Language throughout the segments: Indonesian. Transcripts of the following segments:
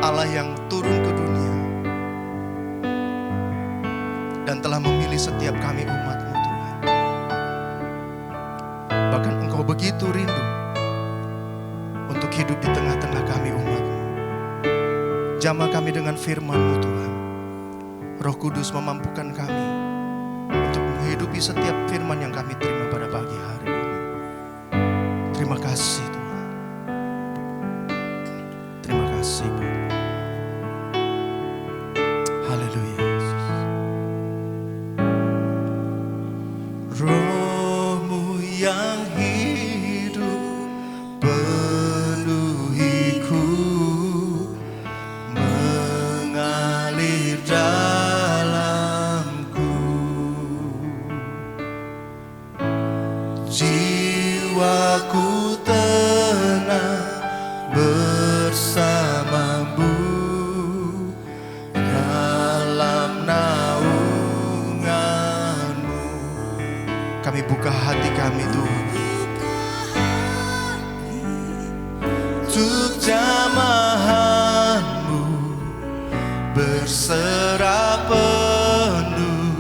Allah yang turun ke dunia dan telah memilih setiap kami umat-Mu Tuhan. Bahkan Engkau begitu rindu untuk hidup di tengah-tengah kami umat-Mu. Jamah kami dengan firman-Mu Tuhan. Roh Kudus memampukan kami untuk menghidupi setiap firman yang kami terima pada pagi hari ini. Terima kasih Tuhan. Terima kasih Bapa. Haleluya Yesus. Roh-Mu yang hidup penuhiku, mengalir dalamku. Jiwaku tenang bersama-Mu dalam naungan-Mu. Kami buka hati kami Tuhan untuk jamahan-Mu, berserah penuh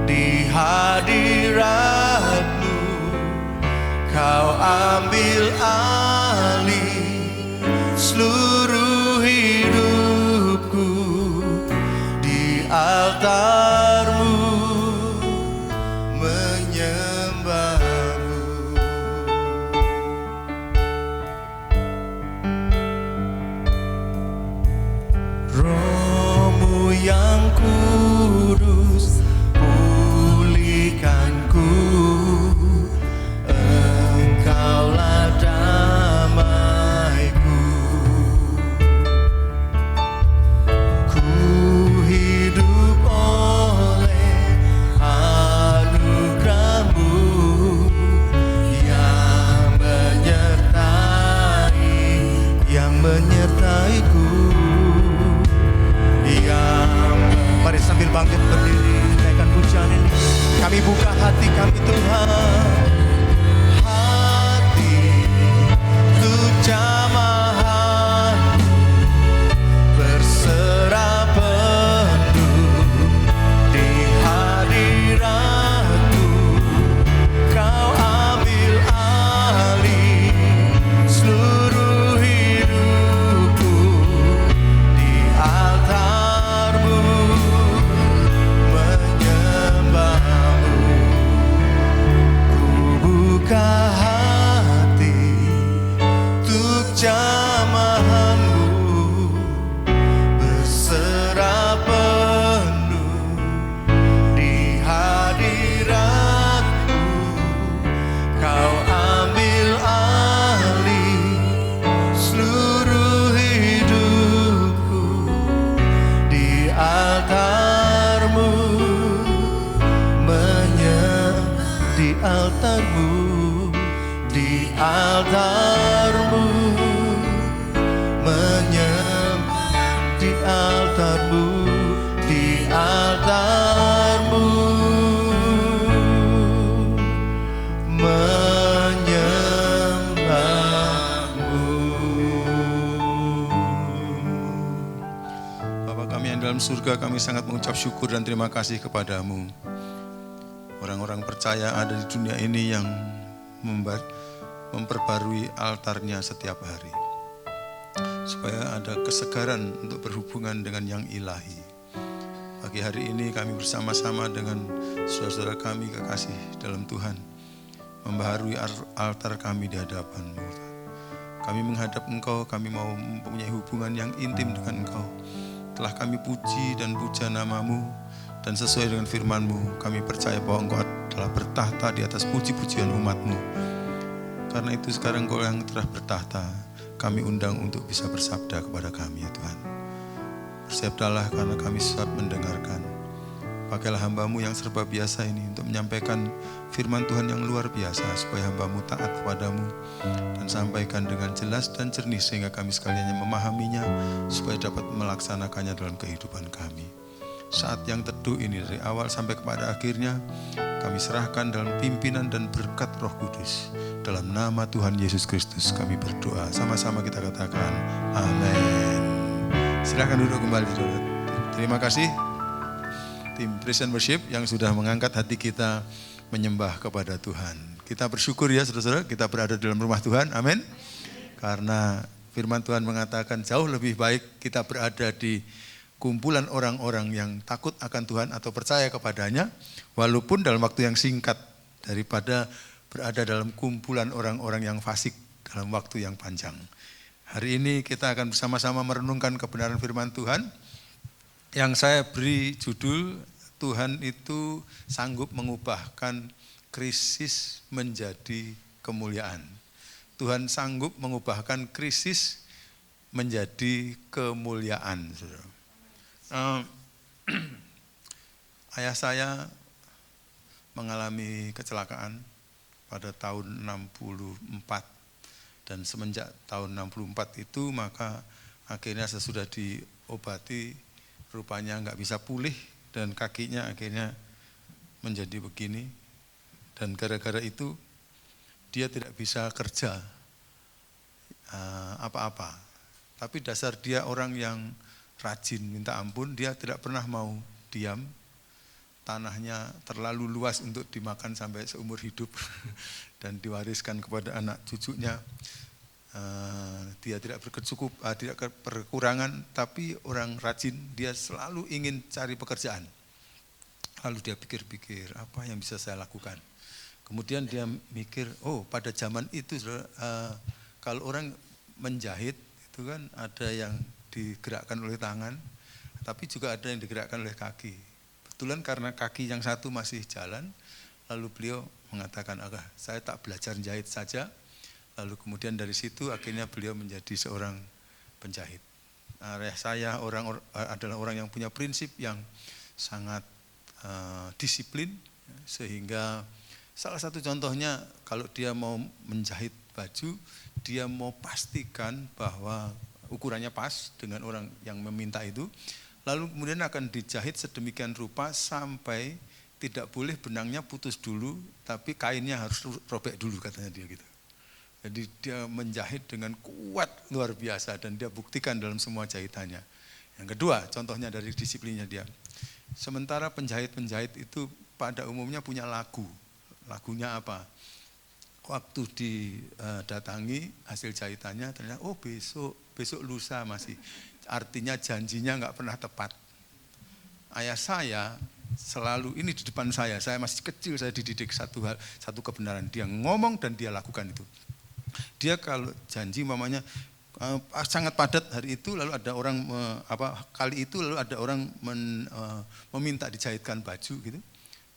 di hadirat-Mu. Kau ambil alih seluruh hidupku di altar-Mu, menyembah-Mu. Roh-Mu yang kudus pulihkanku, Engkaulah damaiku. Ku hidup oleh anugerah-Mu yang menyertaiku. Mari sambil bangkit berdiri, naikkan pujian ini. Kami buka hati kami Tuhan, hati untuk jamahan, berserah penuh di hadirat-Mu. Kau ambil alih seluruh hidupku di altar-Mu, menyembah-Mu. Ku buka hati untuk jamahan-Mu, berserah penuh di hadirat-Mu. Kau ambil alih seluruh hidupku di altar-Mu, di altar-Mu, di altar-Mu, di altar-Mu, di altar-Mu, menyembah-Mu. Bapa kami yang dalam surga, kami sangat mengucap syukur dan terima kasih kepada-Mu. Orang-orang percaya ada di dunia ini yang memperbarui altarnya setiap hari, supaya ada kesegaran untuk berhubungan dengan yang ilahi. Pagi hari ini kami bersama-sama dengan saudara-saudara kami kekasih dalam Tuhan, membaharui altar kami di hadapan-Mu. Kami menghadap Engkau, kami mau mempunyai hubungan yang intim dengan Engkau. Telah kami puji dan puja nama-Mu, dan sesuai dengan firman-Mu, kami percaya bahwa Engkau telah bertahta di atas puji-pujian umat-Mu. Karena itu sekarang Engkau yang telah bertahta, kami undang untuk bisa bersabda kepada kami ya Tuhan. Bersabdalah karena kami siap mendengarkan. Pakailah hamba-Mu yang serba biasa ini untuk menyampaikan firman Tuhan yang luar biasa, supaya hamba-Mu taat kepadamu dan sampaikan dengan jelas dan jernih, sehingga kami sekalian memahaminya, supaya dapat melaksanakannya dalam kehidupan kami. Saat yang teduh ini dari awal sampai kepada akhirnya, kami serahkan dalam pimpinan dan berkat Roh Kudus. Dalam nama Tuhan Yesus Kristus kami berdoa. Sama-sama kita katakan amin. Silakan duduk kembali, saudara. Terima kasih tim Praise and Worship yang sudah mengangkat hati kita menyembah kepada Tuhan. Kita bersyukur ya saudara-saudara, kita berada dalam rumah Tuhan, amin. Karena firman Tuhan mengatakan jauh lebih baik kita berada di kumpulan orang-orang yang takut akan Tuhan atau percaya kepadanya, walaupun dalam waktu yang singkat, daripada berada dalam kumpulan orang-orang yang fasik dalam waktu yang panjang. Hari ini kita akan bersama-sama merenungkan kebenaran firman Tuhan yang saya beri judul, Tuhan itu sanggup mengubahkan krisis menjadi kemuliaan. Tuhan sanggup mengubahkan krisis menjadi kemuliaan. Ayah saya mengalami kecelakaan pada tahun 64 dan semenjak tahun 64 itu maka akhirnya sesudah diobati rupanya nggak bisa pulih dan kakinya akhirnya menjadi begini dan gara-gara itu dia tidak bisa kerja apa-apa. Tapi dasar dia orang yang rajin minta ampun, dia tidak pernah mau diam. Tanahnya terlalu luas untuk dimakan sampai seumur hidup dan diwariskan kepada anak cucunya. Dia tidak tidak berkekurangan, tapi orang rajin, dia selalu ingin cari pekerjaan. Lalu dia pikir-pikir, apa yang bisa saya lakukan? Kemudian dia mikir, oh pada zaman itu kalau orang menjahit itu kan ada yang digerakkan oleh tangan, tapi juga ada yang digerakkan oleh kaki. Kebetulan karena kaki yang satu masih jalan, lalu beliau mengatakan, saya tak belajar jahit saja. Lalu kemudian dari situ akhirnya beliau menjadi seorang penjahit. Ayah saya adalah orang yang punya prinsip yang sangat disiplin, sehingga salah satu contohnya kalau dia mau menjahit baju, dia mau pastikan bahwa ukurannya pas dengan orang yang meminta itu. Lalu kemudian akan dijahit sedemikian rupa sampai tidak boleh benangnya putus dulu, tapi kainnya harus robek dulu katanya dia gitu. Jadi dia menjahit dengan kuat luar biasa dan dia buktikan dalam semua jahitannya. Yang kedua, contohnya dari disiplinnya dia. Sementara penjahit-penjahit itu pada umumnya punya lagu. Lagunya apa? Waktu didatangi hasil jahitannya ternyata besok lusa masih. Artinya janjinya nggak pernah tepat. Ayah saya selalu, ini di depan saya masih kecil, saya dididik satu kebenaran. Dia ngomong dan dia lakukan itu. Dia kalau janji mamanya sangat padat hari itu, lalu ada orang lalu ada orang meminta dijahitkan baju gitu.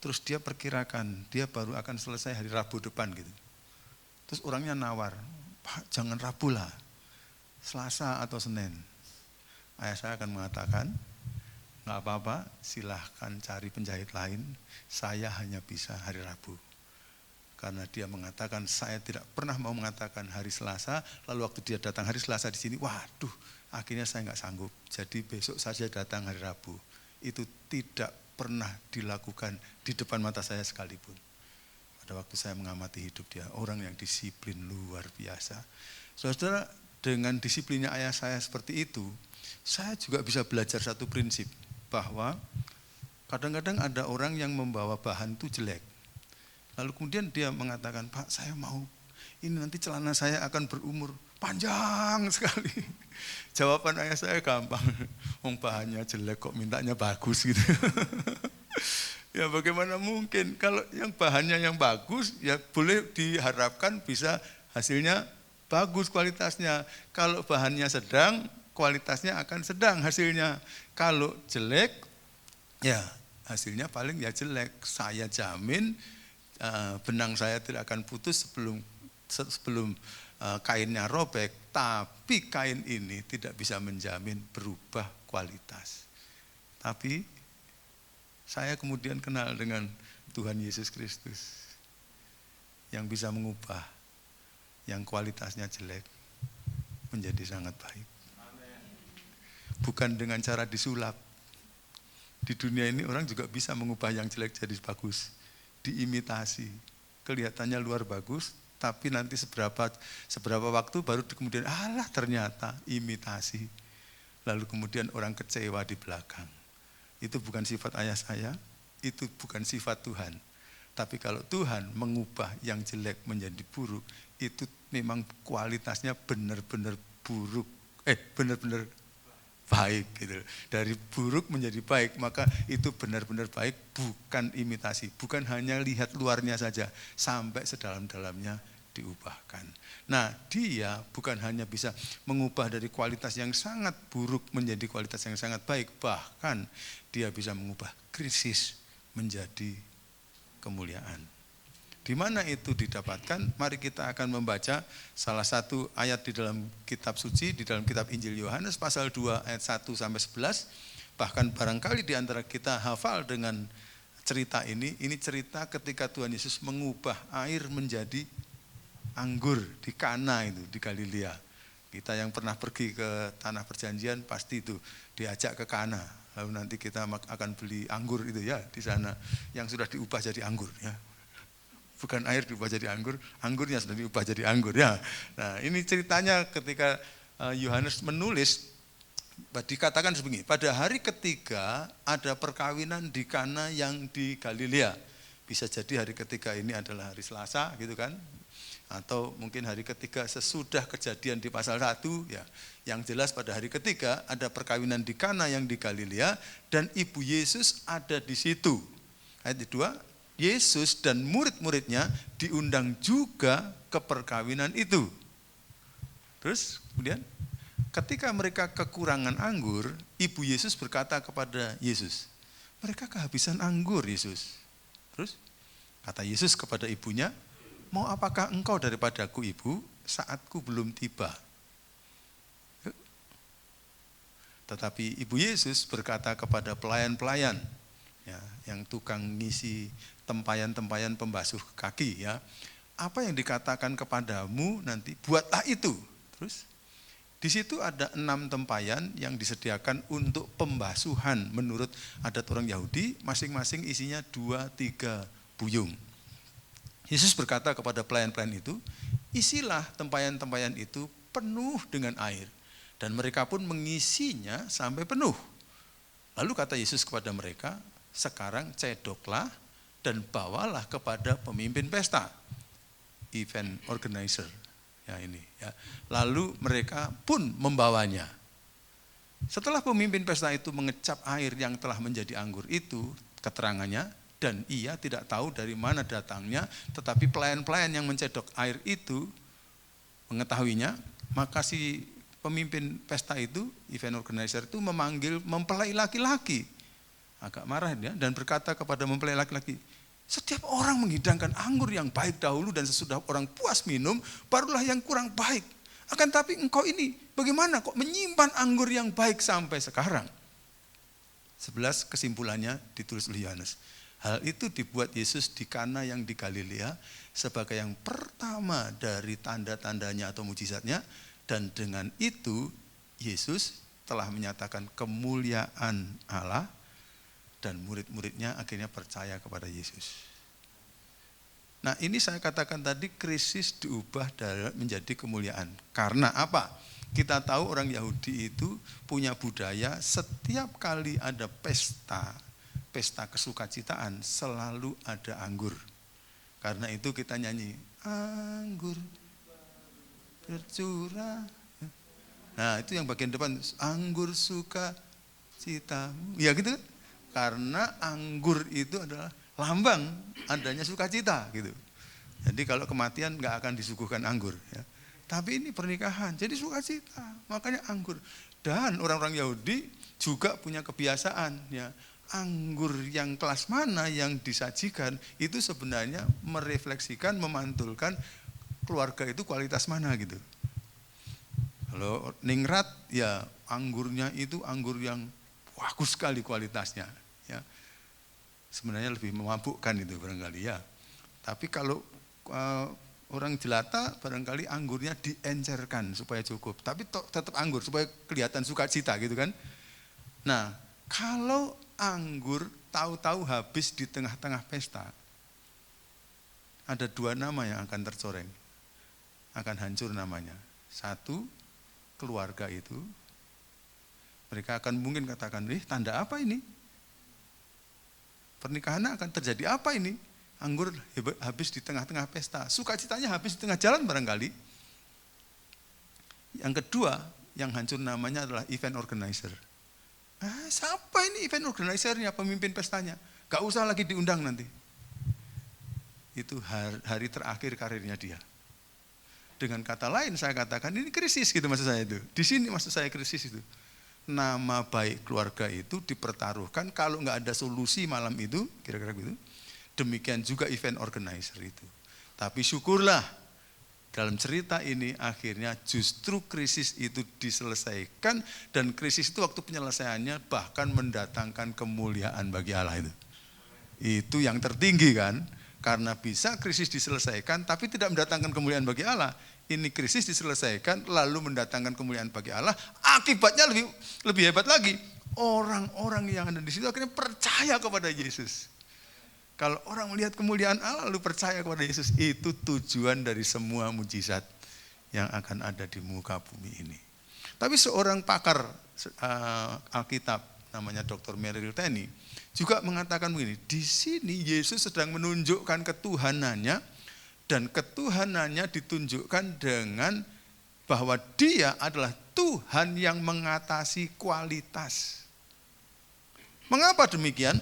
Terus dia perkirakan dia baru akan selesai hari Rabu depan gitu. Terus orangnya nawar, Pak jangan Rabu lah, Selasa atau Senin. Ayah saya akan mengatakan, nggak apa-apa, silahkan cari penjahit lain, saya hanya bisa hari Rabu. Karena dia mengatakan, saya tidak pernah mau mengatakan hari Selasa, lalu waktu dia datang hari Selasa di sini, waduh, akhirnya saya nggak sanggup, jadi besok saja datang hari Rabu. Itu tidak pernah dilakukan di depan mata saya sekalipun. Pada waktu saya mengamati hidup dia, orang yang disiplin luar biasa. Saudara, dengan disiplinnya ayah saya seperti itu, saya juga bisa belajar satu prinsip, bahwa kadang-kadang ada orang yang membawa bahan itu jelek. Lalu kemudian dia mengatakan, Pak saya mau, ini nanti celana saya akan berumur panjang sekali. Jawaban ayah saya gampang, bahannya jelek kok mintanya bagus gitu. Ya bagaimana mungkin, kalau yang bahannya yang bagus, ya boleh diharapkan bisa hasilnya bagus kualitasnya. Kalau bahannya sedang, kualitasnya akan sedang hasilnya. Kalau jelek, ya hasilnya paling ya jelek. Saya jamin benang saya tidak akan putus sebelum kainnya robek. Tapi kain ini tidak bisa menjamin berubah kualitas. Tapi saya kemudian kenal dengan Tuhan Yesus Kristus yang bisa mengubah yang kualitasnya jelek menjadi sangat baik. Bukan dengan cara disulap. Di dunia ini orang juga bisa mengubah yang jelek jadi bagus. Diimitasi. Kelihatannya luar bagus, tapi nanti seberapa waktu baru kemudian, ternyata imitasi. lalu kemudian orang kecewa di belakang. Itu bukan sifat ayah saya, itu bukan sifat Tuhan. Tapi kalau Tuhan mengubah yang jelek menjadi buruk, itu memang kualitasnya benar-benar buruk, benar-benar baik gitu. Dari buruk menjadi baik, maka itu benar-benar baik, bukan imitasi, bukan hanya lihat luarnya saja, sampai sedalam-dalamnya diubahkan. Nah, dia bukan hanya bisa mengubah dari kualitas yang sangat buruk menjadi kualitas yang sangat baik, bahkan dia bisa mengubah krisis menjadi kemuliaan. Di mana itu didapatkan? Mari kita akan membaca salah satu ayat di dalam kitab suci, di dalam kitab Injil Yohanes pasal 2 ayat 1 sampai 11. Bahkan barangkali di antara kita hafal dengan cerita ini cerita ketika Tuhan Yesus mengubah air menjadi anggur di Kana itu, di Galilea. Kita yang pernah pergi ke Tanah Perjanjian pasti itu diajak ke Kana. Lalu nanti kita akan beli anggur itu ya di sana yang sudah diubah jadi anggur ya. Bukan air diubah jadi anggur, anggurnya sudah diubah jadi anggur ya. Nah, ini ceritanya ketika Yohanes menulis, dikatakan sebegini, pada hari ketiga ada perkawinan di Kana yang di Galilea. Bisa jadi hari ketiga ini adalah hari Selasa gitu kan. Atau mungkin hari ketiga sesudah kejadian di pasal 1 ya. Yang jelas pada hari ketiga ada perkawinan di Kana yang di Galilea dan ibu Yesus ada di situ. Ayat 2, Yesus dan murid-muridnya diundang juga ke perkawinan itu. Terus kemudian ketika mereka kekurangan anggur, ibu Yesus berkata kepada Yesus, mereka kehabisan anggur Yesus. Terus kata Yesus kepada ibunya, mau apakah engkau daripadaku ibu, saatku belum tiba. Tetapi ibu Yesus berkata kepada pelayan-pelayan, ya, yang tukang ngisi tempayan-tempayan pembasuh kaki ya. Apa yang dikatakan kepadamu nanti buatlah itu. Terus di situ ada 6 tempayan yang disediakan untuk pembasuhan menurut adat orang Yahudi, masing-masing isinya 2-3 buyung. Yesus berkata kepada pelayan-pelayan itu, isilah tempayan-tempayan itu penuh dengan air. Dan mereka pun mengisinya sampai penuh. Lalu kata Yesus kepada mereka, sekarang cedoklah dan bawalah kepada pemimpin pesta, event organizer ya ini ya. Lalu mereka pun membawanya. Setelah pemimpin pesta itu mengecap air yang telah menjadi anggur itu, keterangannya, dan ia tidak tahu dari mana datangnya, tetapi pelayan-pelayan yang mencedok air itu mengetahuinya, maka si pemimpin pesta itu, event organizer itu memanggil mempelai laki-laki. Agak marah dia dan berkata kepada mempelai laki-laki, setiap orang menghidangkan anggur yang baik dahulu dan sesudah orang puas minum, barulah yang kurang baik. Akan tapi engkau ini bagaimana kok menyimpan anggur yang baik sampai sekarang? 11 kesimpulannya ditulis oleh Yohanes. Hal itu dibuat Yesus di Kana yang di Galilea sebagai yang pertama dari tanda-tandanya atau mujizatnya, dan dengan itu Yesus telah menyatakan kemuliaan Allah. Dan murid-muridnya akhirnya percaya kepada Yesus. Nah, ini saya katakan tadi krisis diubah menjadi kemuliaan. Karena apa? Kita tahu orang Yahudi itu punya budaya setiap kali ada pesta kesukacitaan selalu ada anggur. Karena itu kita nyanyi, anggur bercurah. Nah, itu yang bagian depan, anggur sukacitamu. Ya gitu kan? Karena anggur itu adalah lambang adanya sukacita gitu. Jadi kalau kematian nggak akan disuguhkan anggur ya. Tapi ini pernikahan, jadi sukacita, makanya anggur. Dan orang-orang Yahudi juga punya kebiasaan ya, anggur yang kelas mana yang disajikan itu sebenarnya merefleksikan, memantulkan keluarga itu kualitas mana gitu. Kalau ningrat ya anggurnya itu anggur yang bagus sekali kualitasnya. Ya, sebenarnya lebih memabukkan itu barangkali ya. Tapi kalau orang jelata barangkali anggurnya diencerkan supaya cukup. Tapi tetap anggur supaya kelihatan sukacita gitu kan. Nah, kalau anggur tahu-tahu habis di tengah-tengah pesta, ada 2 nama yang akan tercoreng, akan hancur namanya. 1, keluarga itu. Mereka akan mungkin katakan, tanda apa ini? Pernikahan akan terjadi apa ini? Anggur habis di tengah-tengah pesta. Sukacitanya habis di tengah jalan barangkali. Yang kedua, yang hancur namanya adalah event organizer. Siapa ini event organizernya, pemimpin pestanya? Gak usah lagi diundang nanti. Itu hari terakhir karirnya dia. Dengan kata lain saya katakan ini krisis gitu maksud saya itu. Di sini maksud saya krisis itu. Nama baik keluarga itu dipertaruhkan kalau nggak ada solusi malam itu, kira-kira gitu. Demikian juga event organizer itu. Tapi syukurlah dalam cerita ini akhirnya justru krisis itu diselesaikan dan krisis itu waktu penyelesaiannya bahkan mendatangkan kemuliaan bagi Allah itu. Itu yang tertinggi kan, karena bisa krisis diselesaikan tapi tidak mendatangkan kemuliaan bagi Allah. Ini krisis diselesaikan lalu mendatangkan kemuliaan bagi Allah, akibatnya lebih hebat lagi. Orang-orang yang ada di situ akhirnya percaya kepada Yesus. Kalau orang melihat kemuliaan Allah lalu percaya kepada Yesus, itu tujuan dari semua mujizat yang akan ada di muka bumi ini. Tapi seorang pakar Alkitab namanya Dr. Merrill Tenney juga mengatakan begini, di sini Yesus sedang menunjukkan ketuhanannya dan ketuhanannya ditunjukkan dengan bahwa Dia adalah Tuhan yang mengatasi kualitas. Mengapa demikian?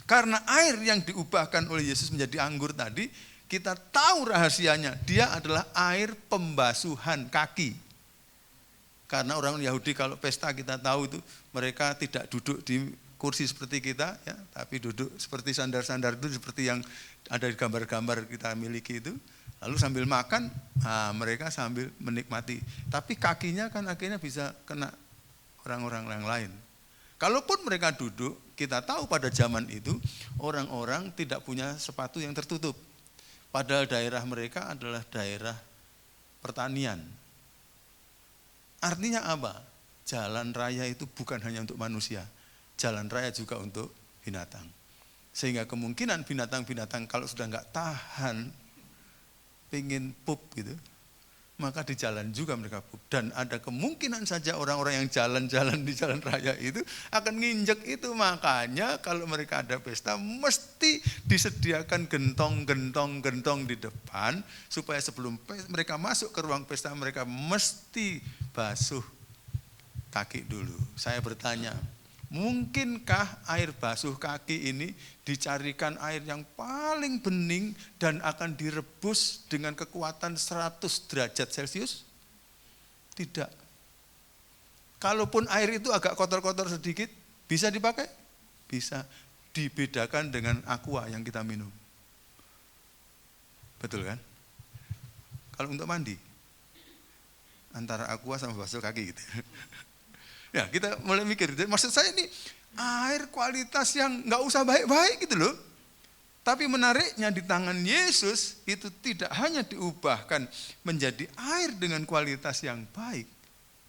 Karena air yang diubahkan oleh Yesus menjadi anggur tadi, kita tahu rahasianya. Dia adalah air pembasuhan kaki. Karena orang Yahudi kalau pesta kita tahu itu, mereka tidak duduk di kursi seperti kita, ya, tapi duduk seperti sandar-sandar itu, seperti yang ada di gambar-gambar kita miliki itu. Lalu sambil makan, mereka sambil menikmati. Tapi kakinya kan akhirnya bisa kena orang-orang yang lain. Kalaupun mereka duduk, kita tahu pada zaman itu orang-orang tidak punya sepatu yang tertutup. Padahal daerah mereka adalah daerah pertanian. Artinya apa? Jalan raya itu bukan hanya untuk manusia, jalan raya juga untuk binatang. Sehingga kemungkinan binatang-binatang kalau sudah nggak tahan, pengen pup gitu, maka di jalan juga mereka pup. Dan ada kemungkinan saja orang-orang yang jalan-jalan di jalan raya itu akan nginjek itu. Makanya kalau mereka ada pesta mesti disediakan gentong di depan, supaya sebelum mereka masuk ke ruang pesta mereka mesti basuh kaki dulu. Saya bertanya, mungkinkah air basuh kaki ini dicarikan air yang paling bening dan akan direbus dengan kekuatan 100 derajat Celcius? Tidak. Kalaupun air itu agak kotor-kotor sedikit, bisa dipakai? Bisa. Dibedakan dengan aqua yang kita minum. Betul kan? Kalau untuk mandi, antara aqua sama basuh kaki gitu. Ya, kita mulai mikir, maksud saya ini air kualitas yang nggak usah baik-baik gitu loh. Tapi menariknya di tangan Yesus itu tidak hanya diubahkan menjadi air dengan kualitas yang baik,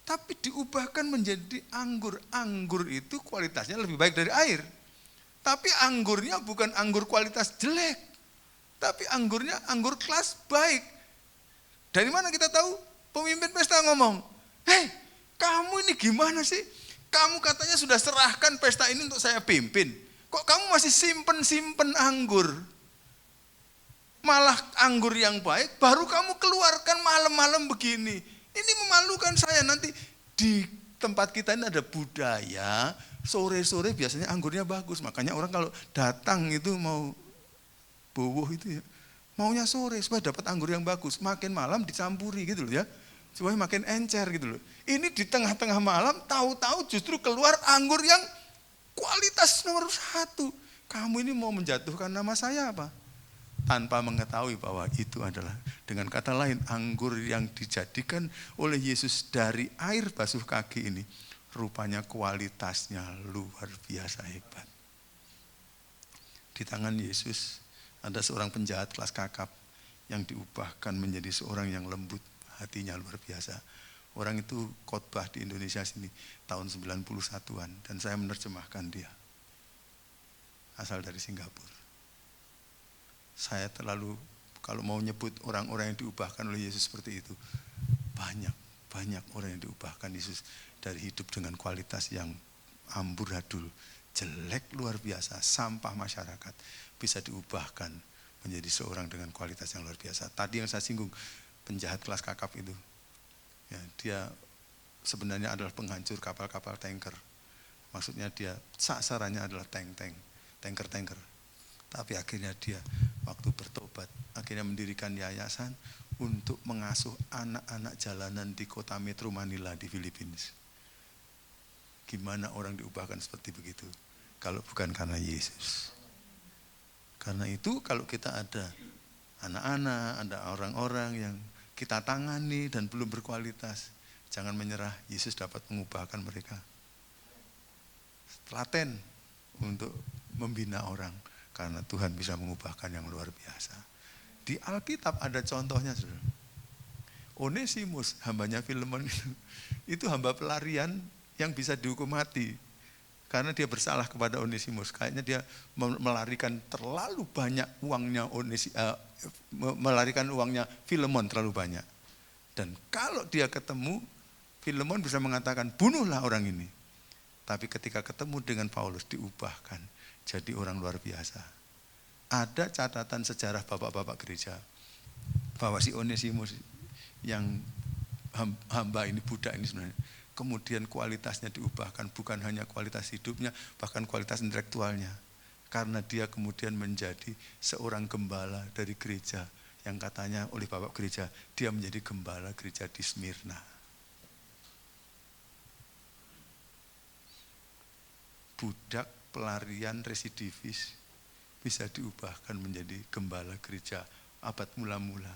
tapi diubahkan menjadi anggur. Anggur itu kualitasnya lebih baik dari air. Tapi anggurnya bukan anggur kualitas jelek, tapi anggurnya anggur kelas baik. Dari mana kita tahu? Pemimpin pesta ngomong, "Hei, kamu ini gimana sih? Kamu katanya sudah serahkan pesta ini untuk saya pimpin. Kok kamu masih simpen anggur? Malah anggur yang baik baru kamu keluarkan malam-malam begini. Ini memalukan saya. Nanti di tempat kita ini ada budaya, sore-sore biasanya anggurnya bagus. Makanya orang kalau datang itu mau bowoh itu ya, maunya sore supaya dapat anggur yang bagus. Makin malam dicampuri gitu loh ya, supaya makin encer gitu loh. Ini di tengah-tengah malam tahu-tahu justru keluar anggur yang kualitas nomor 1. Kamu ini mau menjatuhkan nama saya apa? Tanpa mengetahui bahwa itu adalah, dengan kata lain, anggur yang dijadikan oleh Yesus dari air basuh kaki ini, rupanya kualitasnya luar biasa hebat. Di tangan Yesus ada seorang penjahat kelas kakap yang diubahkan menjadi seorang yang lembut, hatinya luar biasa. Orang itu khotbah di Indonesia sini tahun 91-an dan saya menerjemahkan dia. Asal dari Singapura. Saya terlalu, kalau mau nyebut orang-orang yang diubahkan oleh Yesus seperti itu, banyak. banyak orang yang diubahkan Yesus dari hidup dengan kualitas yang amburadul, jelek luar biasa, sampah masyarakat, bisa diubahkan menjadi seorang dengan kualitas yang luar biasa. Tadi yang saya singgung, penjahat kelas kakap itu, ya, dia sebenarnya adalah penghancur kapal-kapal tanker. Maksudnya dia sasarannya adalah tanker. Tapi akhirnya dia waktu bertobat, akhirnya mendirikan yayasan untuk mengasuh anak-anak jalanan di kota Metro Manila di Filipina. Gimana orang diubahkan seperti begitu? Kalau bukan karena Yesus. Karena itu kalau kita ada anak-anak, ada orang-orang yang kita tangani dan belum berkualitas, jangan menyerah, Yesus dapat mengubahkan mereka. Telaten untuk membina orang. Karena Tuhan bisa mengubahkan yang luar biasa. Di Alkitab ada contohnya, saudara. Onesimus, hambanya Filemon itu hamba pelarian yang bisa dihukum mati. Karena dia bersalah kepada Onesimus. Kayaknya dia melarikan terlalu banyak uangnya melarikan uangnya Filemon terlalu banyak. Dan kalau dia ketemu, Filemon bisa mengatakan, bunuhlah orang ini. Tapi ketika ketemu dengan Paulus, diubahkan jadi orang luar biasa. Ada catatan sejarah bapak-bapak gereja bahwa si Onesimus yang hamba ini, budak ini sebenarnya, kemudian kualitasnya diubahkan, bukan hanya kualitas hidupnya, bahkan kualitas intelektualnya. Karena dia kemudian menjadi seorang gembala dari gereja yang katanya oleh bapak gereja, dia menjadi gembala gereja di Smyrna. Budak pelarian residivis bisa diubahkan menjadi gembala gereja abad mula-mula.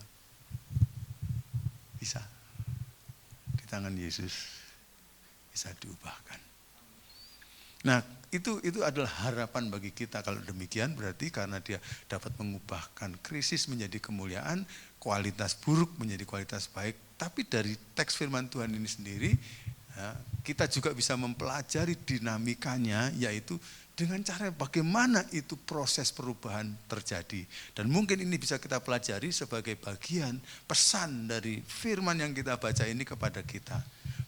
Bisa. Di tangan Yesus bisa diubahkan. Nah, itu adalah harapan bagi kita. Kalau demikian berarti karena dia dapat mengubahkan krisis menjadi kemuliaan, kualitas buruk menjadi kualitas baik. Tapi dari teks firman Tuhan ini sendiri, ya, kita juga bisa mempelajari dinamikanya, yaitu dengan cara bagaimana itu proses perubahan terjadi. Dan mungkin ini bisa kita pelajari sebagai bagian pesan dari firman yang kita baca ini kepada kita.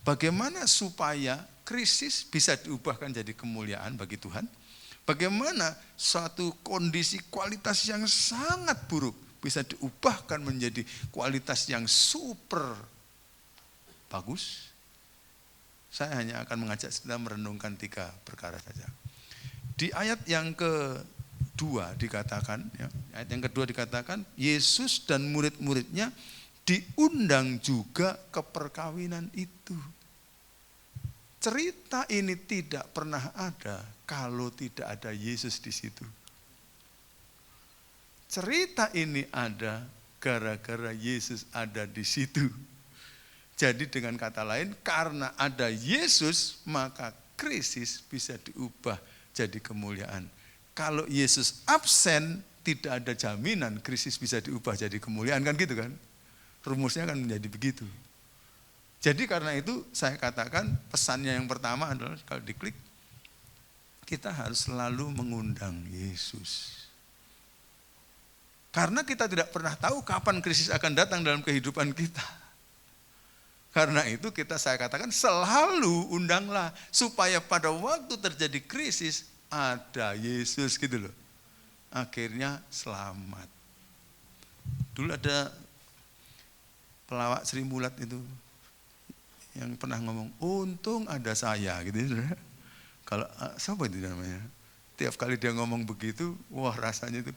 Bagaimana supaya krisis bisa diubahkan jadi kemuliaan bagi Tuhan. Bagaimana suatu kondisi kualitas yang sangat buruk bisa diubahkan menjadi kualitas yang super bagus. Saya hanya akan mengajak kita merenungkan 3 perkara saja. Di ayat yang kedua dikatakan, Yesus dan murid-muridnya diundang juga ke perkawinan itu. Cerita ini tidak pernah ada kalau tidak ada Yesus di situ. Cerita ini ada gara-gara Yesus ada di situ. Jadi dengan kata lain, karena ada Yesus, maka krisis bisa diubah jadi kemuliaan. Kalau Yesus absen, tidak ada jaminan krisis bisa diubah jadi kemuliaan, kan gitu kan? Rumusnya kan menjadi begitu. Jadi karena itu saya katakan pesannya yang pertama adalah kalau diklik, kita harus selalu mengundang Yesus. Karena kita tidak pernah tahu kapan krisis akan datang dalam kehidupan kita. Karena itu saya katakan selalu undanglah supaya pada waktu terjadi krisis ada Yesus gitu loh. Akhirnya selamat. Dulu ada pelawak Sri Mulat itu yang pernah ngomong, untung ada saya gitu ya. Kalau siapa itu namanya? Tiap kali dia ngomong begitu, wah rasanya itu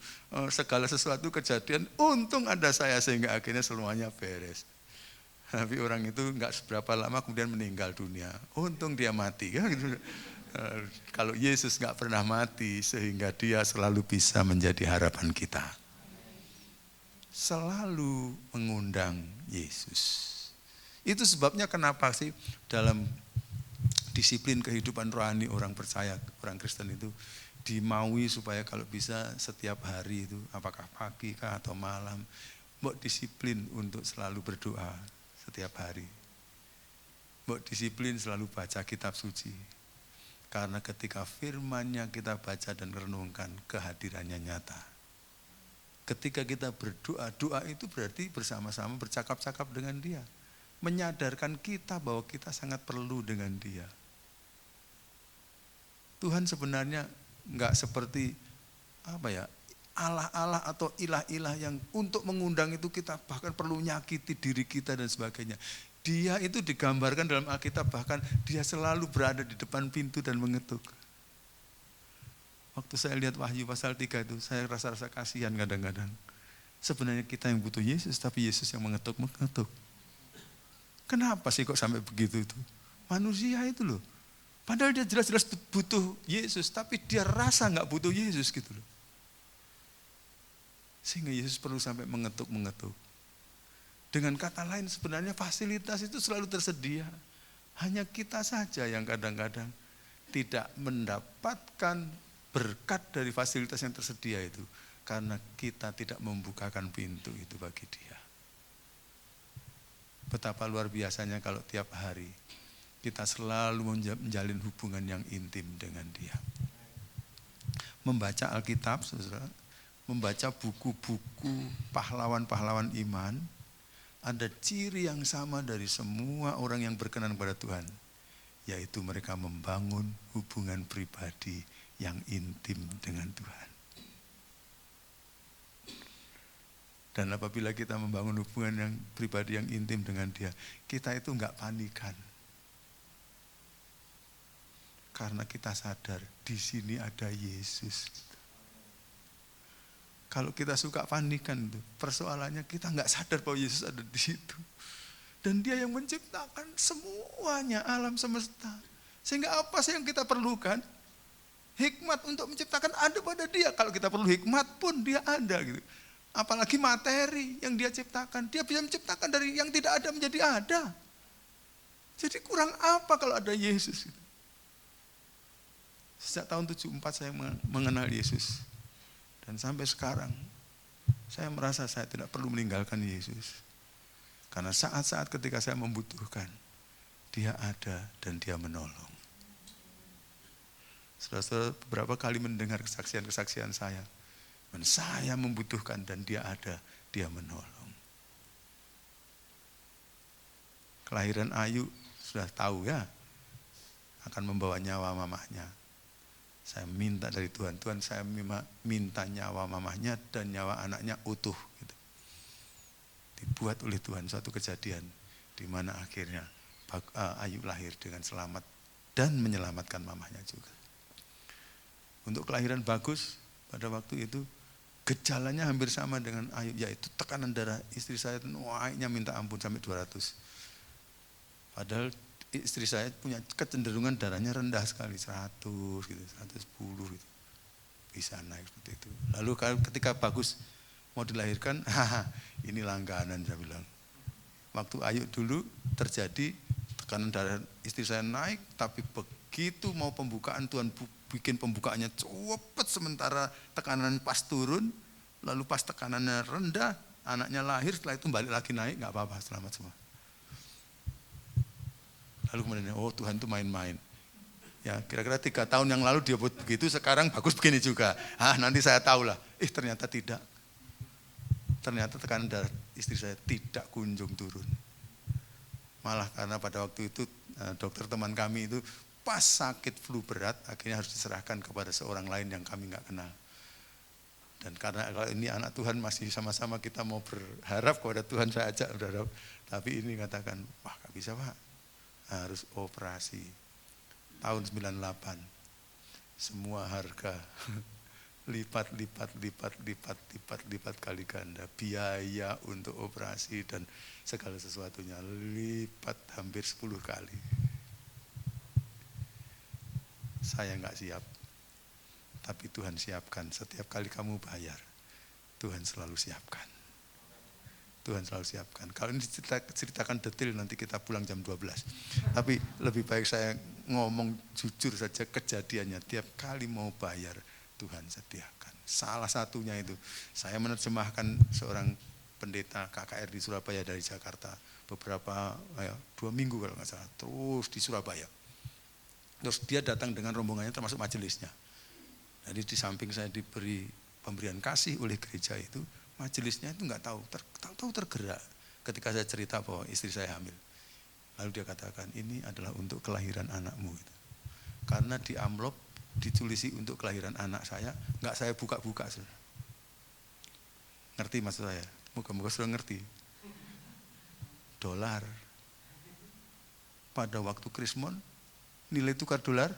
segala sesuatu kejadian, untung ada saya sehingga akhirnya semuanya beres. Tapi orang itu enggak seberapa lama kemudian meninggal dunia. Untung dia mati ya gitu. Kalau Yesus enggak pernah mati sehingga dia selalu bisa menjadi harapan kita. Selalu mengundang Yesus. Itu sebabnya kenapa sih dalam disiplin kehidupan rohani orang percaya, orang Kristen itu dimaui supaya kalau bisa setiap hari itu, apakah pagi kah atau malam, buat disiplin untuk selalu berdoa setiap hari. Buat disiplin selalu baca kitab suci. Karena ketika firman-Nya kita baca dan renungkan, kehadirannya nyata. Ketika kita berdoa, doa itu berarti bersama-sama bercakap-cakap dengan Dia. menyadarkan kita bahwa kita sangat perlu dengan Dia. Tuhan sebenarnya enggak seperti Allah-Allah atau ilah-ilah yang untuk mengundang itu kita bahkan perlu nyakiti diri kita dan sebagainya. Dia itu digambarkan dalam Alkitab, bahkan dia selalu berada di depan pintu dan mengetuk. Waktu saya lihat Wahyu pasal 3 itu, saya rasa kasihan kadang-kadang. Sebenarnya kita yang butuh Yesus, tapi Yesus yang mengetuk-mengetuk. Kenapa sih kok sampai begitu itu? Manusia itu loh. Padahal dia jelas-jelas butuh Yesus, tapi dia rasa gak butuh Yesus gitu loh. Sehingga Yesus perlu sampai mengetuk-mengetuk. Dengan kata lain sebenarnya fasilitas itu selalu tersedia. Hanya kita saja yang kadang-kadang tidak mendapatkan berkat dari fasilitas yang tersedia itu. Karena kita tidak membukakan pintu itu bagi Dia. Betapa luar biasanya kalau tiap hari kita selalu menjalin hubungan yang intim dengan Dia. Membaca Alkitab, saudara, membaca buku-buku pahlawan-pahlawan iman, ada ciri yang sama dari semua orang yang berkenan kepada Tuhan, yaitu mereka membangun hubungan pribadi yang intim dengan Tuhan. Dan apabila kita membangun hubungan yang pribadi yang intim dengan Dia, kita itu enggak panikan. Karena kita sadar di sini ada Yesus. Kalau kita suka panikan itu, persoalannya kita enggak sadar bahwa Yesus ada di situ. Dan Dia yang menciptakan semuanya, alam semesta. Sehingga apa sih yang kita perlukan? Hikmat untuk menciptakan ada pada Dia. Kalau kita perlu hikmat pun Dia ada gitu. Apalagi materi yang Dia ciptakan. Dia bisa menciptakan dari yang tidak ada menjadi ada. Jadi kurang apa kalau ada Yesus? Sejak tahun 74 saya mengenal Yesus. Dan sampai sekarang saya merasa saya tidak perlu meninggalkan Yesus. Karena saat-saat ketika saya membutuhkan, Dia ada dan Dia menolong. Saudara-saudara beberapa kali mendengar kesaksian-kesaksian saya. Dan saya membutuhkan dan Dia ada, Dia menolong. Kelahiran Ayu sudah tahu ya, akan membawa nyawa mamahnya. Saya minta dari Tuhan, Tuhan saya minta nyawa mamahnya dan nyawa anaknya utuh. Gitu. Dibuat oleh Tuhan suatu kejadian di mana akhirnya Ayu lahir dengan selamat dan menyelamatkan mamahnya juga. Untuk kelahiran Bagus pada waktu itu gejalanya hampir sama dengan Ayu, yaitu tekanan darah istri saya naiknya minta ampun sampai 200. Padahal istri saya punya kecenderungan darahnya rendah sekali, 100 gitu, 110 gitu. Bisa naik seperti itu. Lalu ketika Bagus mau dilahirkan, ini langganan saya bilang. Waktu Ayu dulu terjadi tekanan darah istri saya naik, tapi begitu mau pembukaan Tuhan bikin pembukaannya cepet, sementara tekanan pas turun, lalu pas tekanannya rendah, anaknya lahir, setelah itu balik lagi naik, gak apa-apa, selamat semua. Lalu kemudian, oh Tuhan itu main-main. Ya kira-kira 3 tahun yang lalu dia buat begitu, sekarang Bagus begini juga. Nanti saya tahu lah. Ternyata tidak. Ternyata tekanan darah istri saya tidak kunjung turun. Malah karena pada waktu itu dokter teman kami itu pas sakit flu berat, akhirnya harus diserahkan kepada seorang lain yang kami nggak kenal. Dan karena kalau ini anak Tuhan masih sama-sama kita mau berharap kepada Tuhan, saya ajak berharap. Tapi ini katakan, wah gak bisa Pak. Harus operasi. Tahun 98 semua harga lipat kali ganda, biaya untuk operasi dan segala sesuatunya lipat hampir 10 kali. Saya nggak siap, tapi Tuhan siapkan. Setiap kali kamu bayar, Tuhan selalu siapkan. Tuhan selalu siapkan. Kalau ini ceritakan detail nanti kita pulang jam 12. Tapi lebih baik saya ngomong jujur saja kejadiannya. Tiap kali mau bayar, Tuhan sediakan. Salah satunya itu, saya menerjemahkan seorang pendeta KKR di Surabaya dari Jakarta. Beberapa, 2 minggu kalau nggak salah, terus di Surabaya. Terus dia datang dengan rombongannya termasuk majelisnya. Jadi di samping saya diberi pemberian kasih oleh gereja itu, majelisnya itu nggak tahu tergerak ketika saya cerita bahwa istri saya hamil. Lalu dia katakan, ini adalah untuk kelahiran anakmu. Karena di amplop ditulisi untuk kelahiran anak saya, nggak saya buka-buka. Saudara. Ngerti maksud saya? Moga-moga sudah ngerti. Dolar. Pada waktu Krismon, nilai tukar dolar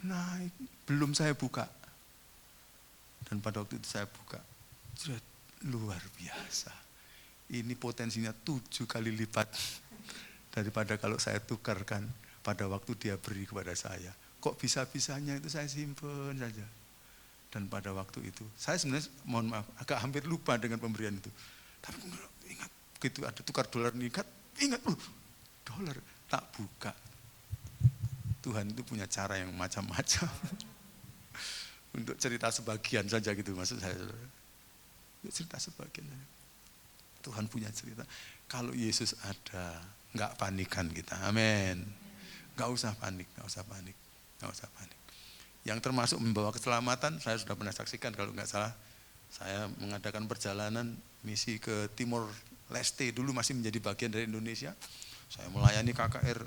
naik. Belum saya buka. Dan pada waktu itu saya buka. Luar biasa. Ini potensinya 7 kali lipat daripada kalau saya tukarkan pada waktu dia beri kepada saya. Kok bisa-bisanya itu saya simpen saja. Dan pada waktu itu, saya sebenarnya mohon maaf, agak hampir lupa dengan pemberian itu. Tapi ingat, begitu ada tukar dolar meningkat, ingat, dolar tak buka. Tuhan itu punya cara yang macam-macam. Untuk cerita sebagian saja gitu maksud saya. Untuk cerita sebagian. Tuhan punya cerita. Kalau Yesus ada, nggak panikan kita. Amin. Nggak usah panik, nggak usah panik, nggak usah panik. Yang termasuk membawa keselamatan, saya sudah pernah saksikan kalau nggak salah. Saya mengadakan perjalanan misi ke Timor Leste, dulu masih menjadi bagian dari Indonesia. Saya melayani KKR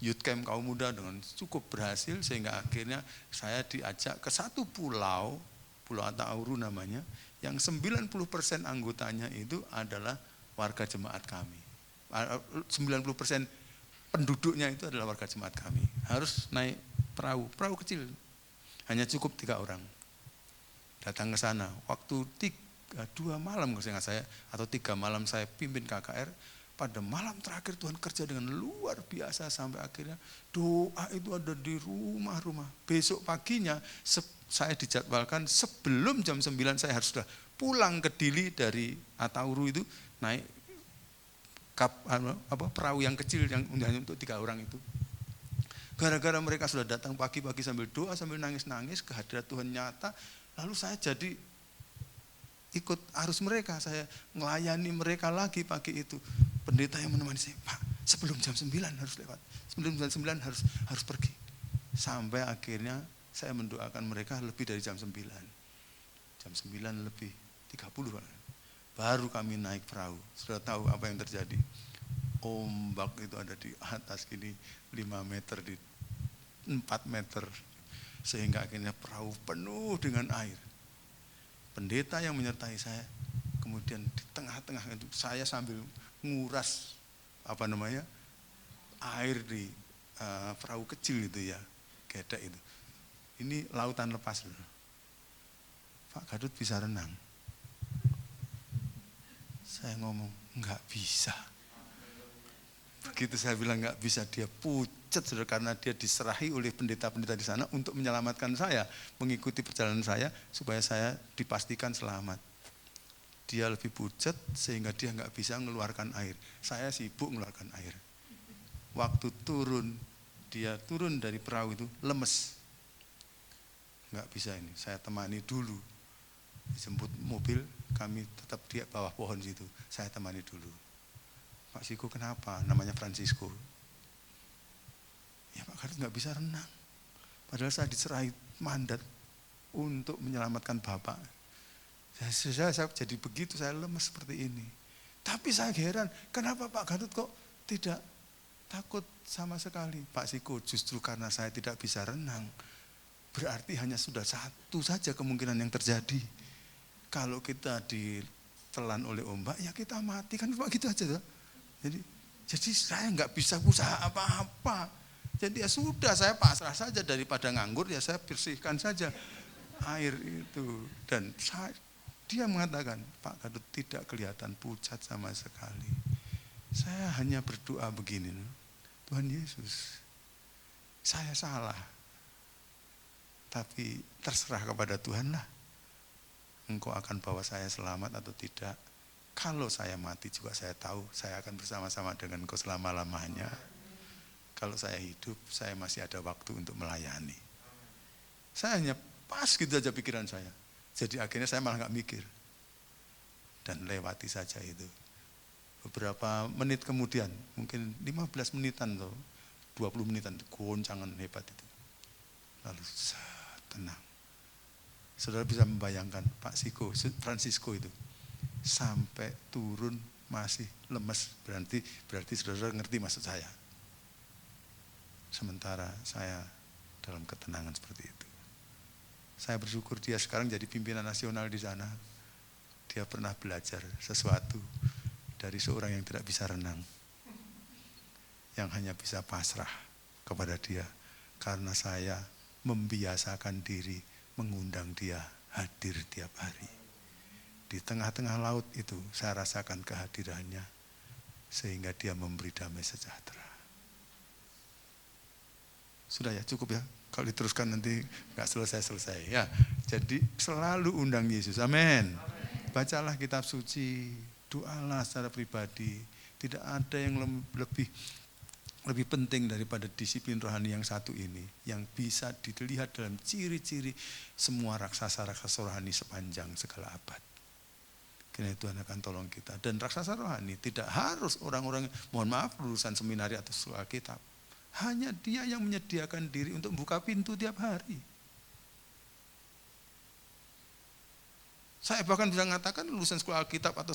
Youth Camp kaum muda dengan cukup berhasil, sehingga akhirnya saya diajak ke satu pulau, Pulau Atauru namanya, yang 90% anggotanya itu adalah warga jemaat kami. 90% penduduknya itu adalah warga jemaat kami. Harus naik perahu kecil, hanya cukup 3 orang. Datang ke sana, waktu 2 malam saya, atau 3 malam saya pimpin KKR, pada malam terakhir Tuhan kerja dengan luar biasa sampai akhirnya doa itu ada di rumah-rumah. Besok paginya saya dijadwalkan sebelum jam 9 saya harus sudah pulang ke Dili dari Atauru itu, naik perahu yang kecil yang hanya untuk 3 orang itu. Gara-gara mereka sudah datang pagi-pagi sambil doa, sambil nangis-nangis, kehadirat Tuhan nyata, lalu saya jadi ikut arus mereka, saya melayani mereka lagi pagi itu. Pendeta yang menemani saya, Pak, sebelum jam 9 harus lewat, sebelum jam 9 harus pergi. Sampai akhirnya saya mendoakan mereka lebih dari jam 9. Jam 9 lebih 30. Baru kami naik perahu. Sudah tahu apa yang terjadi. Ombak itu ada di atas gini 5 meter, di 4 meter. Sehingga akhirnya perahu penuh dengan air. Pendeta yang menyertai saya, kemudian di tengah-tengah itu saya sambil nguras air di perahu kecil itu ya, gedek itu. Ini lautan lepas. Pak Gadut bisa renang. Saya ngomong, enggak bisa. Begitu saya bilang enggak bisa, dia pucat, saudara, karena dia diserahi oleh pendeta-pendeta di sana untuk menyelamatkan saya, mengikuti perjalanan saya supaya saya dipastikan selamat. Dia lebih pucat sehingga dia enggak bisa mengeluarkan air. Saya sibuk mengeluarkan air. Waktu dia turun dari perahu itu lemes. Enggak bisa ini, saya temani dulu. Dijemput mobil, kami tetap di bawah pohon situ. Saya temani dulu. Pak Siko kenapa? Namanya Francisco. Ya Pak Gadut nggak bisa renang. Padahal saya diserahi mandat untuk menyelamatkan Bapak. Saya jadi begitu, saya lemes seperti ini. Tapi saya heran, kenapa Pak Gadut kok tidak takut sama sekali? Pak Siko, justru karena saya tidak bisa renang, berarti hanya sudah satu saja kemungkinan yang terjadi. Kalau kita ditelan oleh ombak, ya kita mati, kan Pak, gitu aja. Jadi saya nggak bisa usaha apa-apa. Jadi ya sudah, saya pasrah saja, daripada nganggur ya saya bersihkan saja air itu. Dan dia mengatakan, Pak Gadut tidak kelihatan pucat sama sekali. Saya hanya berdoa begini, Tuhan Yesus, saya salah. Tapi terserah kepada Tuhan lah. Engkau akan bawa saya selamat atau tidak. Kalau saya mati juga saya tahu saya akan bersama-sama dengan Engkau selama-lamanya. Kalau saya hidup, saya masih ada waktu untuk melayani. Saya hanya pas gitu aja pikiran saya. Jadi akhirnya saya malah nggak mikir. Dan lewati saja itu. Beberapa menit kemudian, mungkin 15 menitan atau 20 menitan, goncangan hebat itu. Lalu tenang. Saudara bisa membayangkan Pak Siko, Francisco itu sampai turun masih lemes, berarti saudara ngerti maksud saya. sementara saya dalam ketenangan seperti itu. Saya bersyukur dia sekarang jadi pimpinan nasional di sana. Dia pernah belajar sesuatu dari seorang yang tidak bisa renang, yang hanya bisa pasrah kepada dia, karena saya membiasakan diri mengundang dia hadir tiap hari. Di tengah-tengah laut itu saya rasakan kehadirannya, sehingga dia memberi damai sejahtera. Sudah ya, cukup ya. Kalau diteruskan nanti nggak selesai-selesai ya. Jadi selalu undang Yesus. Amin. Bacalah kitab suci, doalah secara pribadi. Tidak ada yang lebih penting daripada disiplin rohani yang satu ini, yang bisa dilihat dalam ciri-ciri semua raksasa-raksasa rohani sepanjang segala abad. Kiranya Tuhan akan tolong kita. Dan raksasa rohani tidak harus orang-orang, mohon maaf, lulusan seminari atau sekolah kitab. Hanya dia yang menyediakan diri untuk membuka pintu tiap hari. Saya bahkan bisa mengatakan lulusan sekolah Alkitab atau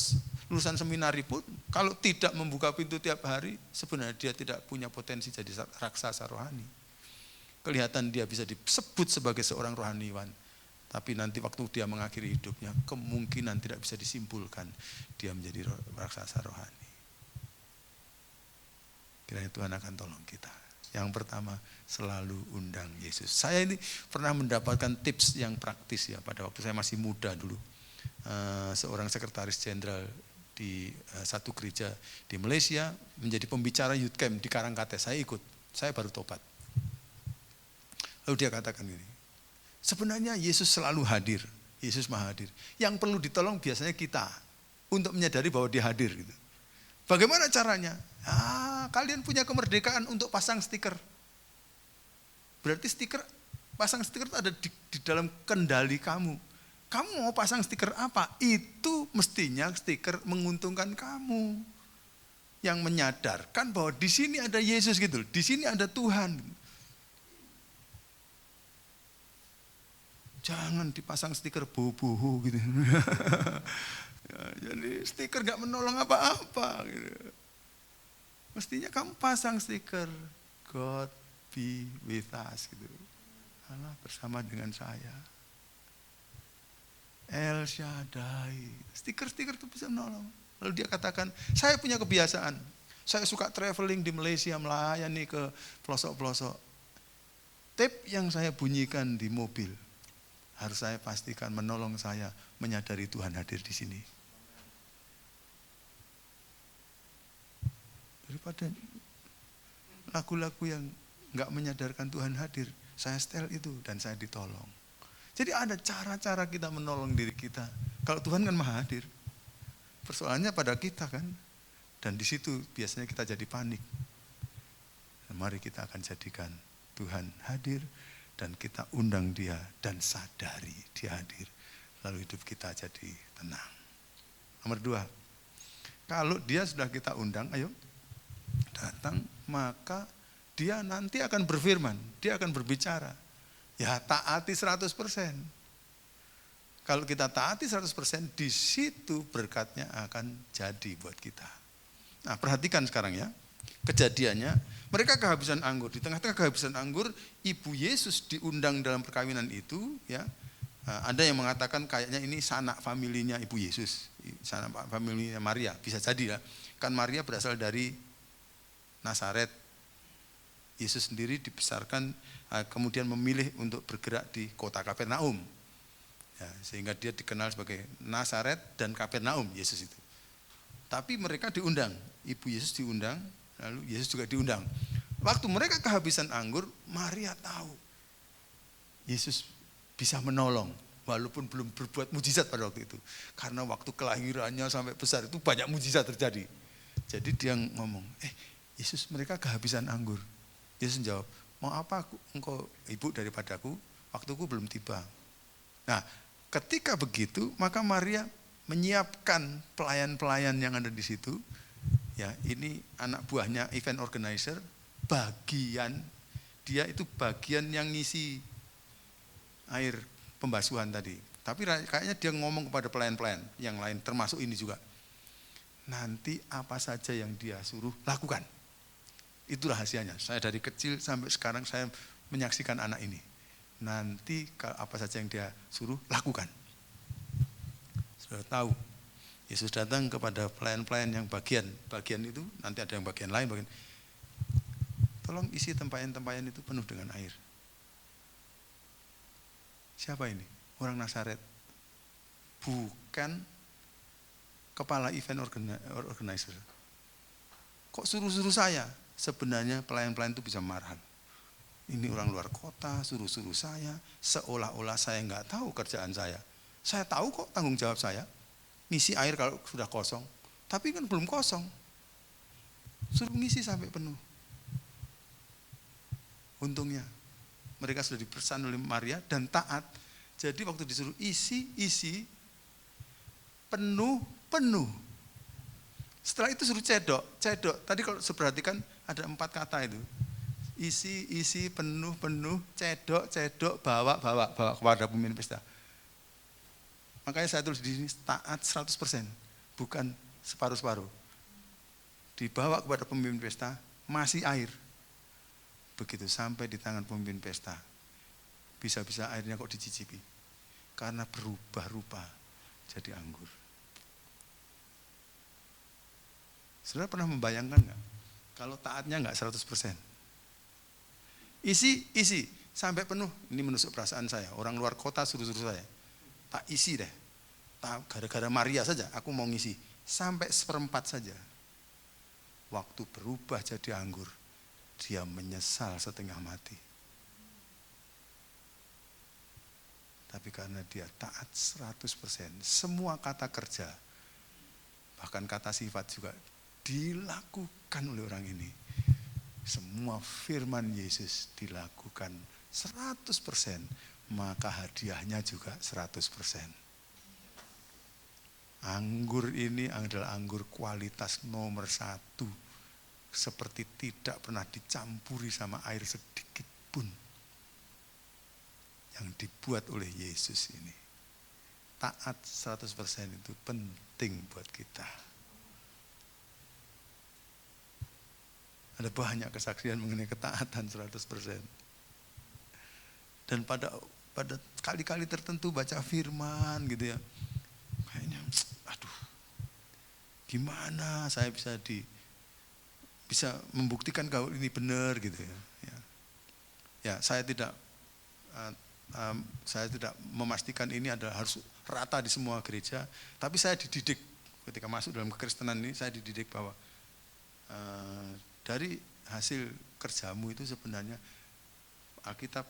lulusan seminari pun kalau tidak membuka pintu tiap hari, sebenarnya dia tidak punya potensi jadi raksasa rohani. Kelihatan dia bisa disebut sebagai seorang rohaniwan, tapi nanti waktu dia mengakhiri hidupnya, kemungkinan tidak bisa disimpulkan dia menjadi raksasa rohani. Kiranya Tuhan akan tolong kita. Yang pertama, selalu undang Yesus. Saya ini pernah mendapatkan tips yang praktis ya pada waktu saya masih muda dulu. Seorang sekretaris jenderal di satu gereja di Malaysia menjadi pembicara youth camp di Karangkate. Saya ikut, saya baru tobat. Lalu dia katakan ini, sebenarnya Yesus selalu hadir, Yesus maha hadir. Yang perlu ditolong biasanya kita untuk menyadari bahwa dia hadir gitu. Bagaimana caranya? Kalian punya kemerdekaan untuk pasang stiker. Berarti pasang stiker itu ada di dalam kendali kamu. Kamu mau pasang stiker apa? Itu mestinya stiker menguntungkan kamu. Yang menyadarkan bahwa di sini ada Yesus gitu, di sini ada Tuhan. Jangan dipasang stiker bobo gitu. Jadi stiker gak menolong apa-apa gitu. Mestinya kamu pasang stiker God be with us gitu. Allah bersama dengan saya. El Shaddai. Stiker-stiker itu bisa menolong. Lalu dia katakan, saya punya kebiasaan. Saya suka traveling di Malaysia, melayani ke pelosok-pelosok. Tape yang saya bunyikan di mobil harus saya pastikan menolong saya menyadari Tuhan hadir di sini. Daripada lagu-lagu yang nggak menyadarkan Tuhan hadir, saya setel itu dan saya ditolong. Jadi ada cara-cara kita menolong diri kita. Kalau Tuhan kan maha hadir, persoalannya pada kita kan, dan di situ biasanya kita jadi panik. Dan mari kita akan jadikan Tuhan hadir dan kita undang dia dan sadari dia hadir. Lalu hidup kita jadi tenang. Nomor 2, kalau dia sudah kita undang, ayo datang, maka dia nanti akan berfirman, dia akan berbicara. Ya taati 100%. Kalau kita taati 100%, di situ berkatnya akan jadi buat kita. Nah, perhatikan sekarang ya, kejadiannya, mereka kehabisan anggur. Di tengah-tengah kehabisan anggur, Ibu Yesus diundang dalam perkawinan itu, ya. Ada yang mengatakan kayaknya ini sanak familinya Ibu Yesus, sanak familinya Maria, bisa jadi ya. Kan Maria berasal dari Nazaret. Yesus sendiri dibesarkan, kemudian memilih untuk bergerak di kota Kapernaum. Ya, sehingga dia dikenal sebagai Nazaret dan Kapernaum, Yesus itu. Tapi mereka diundang, Ibu Yesus diundang, lalu Yesus juga diundang. Waktu mereka kehabisan anggur, Maria tahu Yesus bisa menolong, walaupun belum berbuat mujizat pada waktu itu. Karena waktu kelahirannya sampai besar itu banyak mujizat terjadi. Jadi dia ngomong, Yesus, mereka kehabisan anggur. Yesus jawab, mau apa engkau ibu daripadaku, waktuku belum tiba. Nah, ketika begitu, maka Maria menyiapkan pelayan-pelayan yang ada di situ. Ya, ini anak buahnya event organizer, dia itu bagian yang ngisi air pembasuhan tadi. Tapi kayaknya dia ngomong kepada pelayan-pelayan yang lain, termasuk ini juga. Nanti apa saja yang dia suruh, lakukan. Itu rahasianya. Saya dari kecil sampai sekarang saya menyaksikan anak ini. Nanti apa saja yang dia suruh, lakukan. Sudah tahu. Yesus datang kepada pelayan-pelayan yang bagian itu, nanti ada yang bagian lain, tolong isi tempayan-tempayan itu penuh dengan air. Siapa ini? Orang Nazaret. Bukan kepala event organizer. Kok suruh-suruh saya? Sebenarnya pelayan-pelayan itu bisa marah. Ini orang luar kota, suruh-suruh saya, seolah-olah saya nggak tahu kerjaan saya. Saya tahu kok tanggung jawab saya. Ngisi air kalau sudah kosong, tapi kan belum kosong. Suruh ngisi sampai penuh. Untungnya mereka sudah dipesan oleh Maria dan taat. Jadi waktu disuruh isi penuh. Setelah itu suruh cedok. Tadi kalau perhatikan ada 4 kata itu. Isi, penuh, cedok, bawa kepada pemimpin pesta. Makanya saya tulis di sini taat 100%, bukan separuh-separuh. Dibawa kepada pemimpin pesta, masih air. Begitu sampai di tangan pemimpin pesta, bisa-bisa airnya kok dicicipi. Karena berubah-ubah jadi anggur. Saudara pernah membayangkan nggak? Kalau taatnya nggak 100%. Isi, sampai penuh. Ini menusuk perasaan saya. Orang luar kota suruh-suruh saya. Tak isi deh. Gara-gara Maria saja, aku mau ngisi. Sampai 1/4 saja. Waktu berubah jadi anggur, dia menyesal setengah mati. Tapi karena dia taat 100%, semua kata kerja, bahkan kata sifat juga dilakukan oleh orang ini. Semua firman Yesus dilakukan 100%, maka hadiahnya juga 100%. Anggur ini adalah anggur kualitas nomor 1. Seperti tidak pernah dicampuri sama air sedikit pun. Yang dibuat oleh Yesus ini. Taat 100% itu penting buat kita. Ada banyak kesaksian mengenai ketaatan 100%. Dan pada kali-kali tertentu baca firman gitu ya. Kayaknya, aduh, gimana saya bisa membuktikan kalau ini benar gitu ya. Ya, saya tidak memastikan ini adalah harus rata di semua gereja, tapi saya dididik ketika masuk dalam kekristenan ini, saya dididik bahwa dari hasil kerjamu itu sebenarnya Alkitab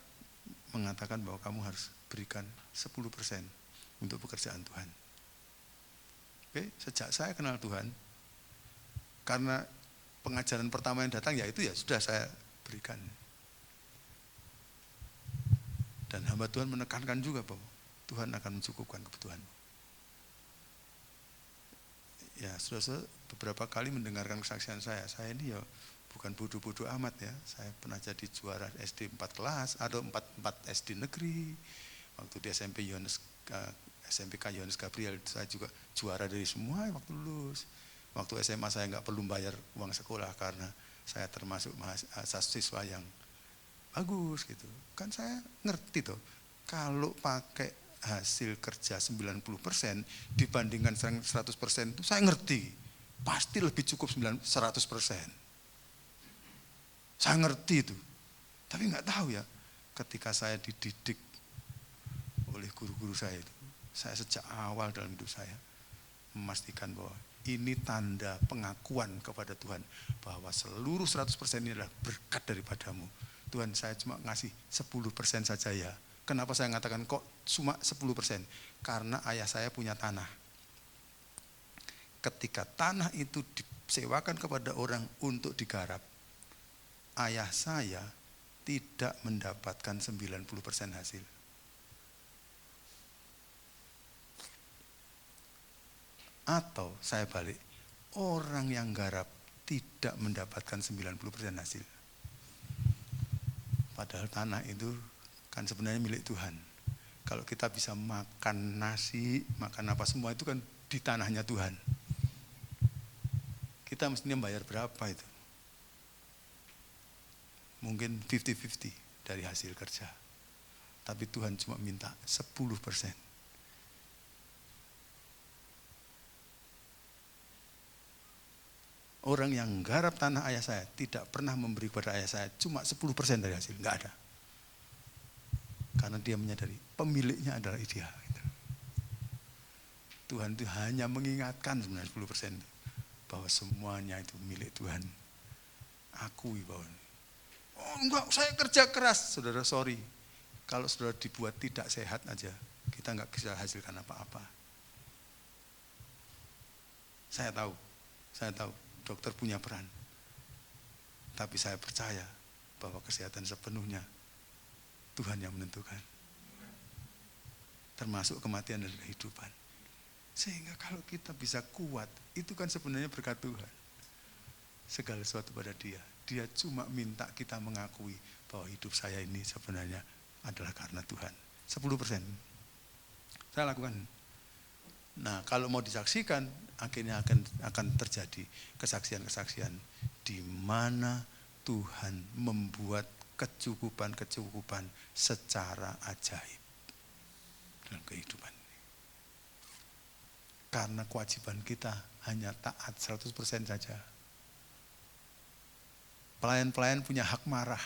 mengatakan bahwa kamu harus berikan 10% untuk pekerjaan Tuhan. Oke, sejak saya kenal Tuhan, karena pengajaran pertama yang datang yaitu ya sudah saya berikan. Dan hamba Tuhan menekankan juga bahwa Tuhan akan mencukupkan kebutuhanmu. Ya, saudara, beberapa kali mendengarkan kesaksian saya ini ya bukan bodoh-bodoh amat ya. Saya pernah jadi juara SD 4 kelas atau 4 SD negeri. Waktu di SMPK Yohanes Gabriel saya juga juara dari semua waktu lulus. Waktu SMA saya nggak perlu bayar uang sekolah karena saya termasuk siswa yang bagus gitu. Kan saya ngerti tuh, kalau pakai hasil kerja 90% dibandingkan 100% itu saya ngerti. Pasti lebih cukup 100%. Saya ngerti itu. Tapi nggak tahu ya, ketika saya dididik oleh guru-guru saya itu, saya sejak awal dalam hidup saya memastikan bahwa ini tanda pengakuan kepada Tuhan bahwa seluruh 100% ini adalah berkat daripadamu. Tuhan, saya cuma ngasih 10% saja ya. Kenapa saya mengatakan kok cuma 10%? Karena ayah saya punya tanah. Ketika tanah itu disewakan kepada orang untuk digarap, ayah saya tidak mendapatkan 90% hasil. Atau saya balik, orang yang garap tidak mendapatkan 90% hasil. Padahal tanah itu kan sebenarnya milik Tuhan. Kalau kita bisa makan nasi, makan apa semua itu kan di tanahnya Tuhan. Kita mestinya bayar berapa itu? mungkin 50-50 dari hasil kerja. Tapi Tuhan cuma minta 10%. Orang yang garap tanah ayah saya tidak pernah memberi kepada ayah saya cuma 10% dari hasil, enggak ada. Karena dia menyadari pemiliknya adalah dia. Tuhan itu hanya mengingatkan sebenarnya 10% bahwa semuanya itu milik Tuhan. Akui bahwa, oh enggak, saya kerja keras. Saudara, sorry, kalau saudara dibuat tidak sehat aja, kita enggak bisa hasilkan apa-apa. Saya tahu dokter punya peran. Tapi saya percaya bahwa kesehatan sepenuhnya Tuhan yang menentukan. Termasuk kematian dan kehidupan. Sehingga kalau kita bisa kuat, itu kan sebenarnya berkat Tuhan. Segala sesuatu pada dia. Dia cuma minta kita mengakui bahwa hidup saya ini sebenarnya adalah karena Tuhan. 10%. Saya lakukan. Nah, kalau mau disaksikan, akhirnya akan terjadi kesaksian-kesaksian di mana Tuhan membuat kecukupan secara ajaib dalam kehidupan ini. Karena kewajiban kita hanya taat 100% saja. Pelayan-pelayan punya hak marah.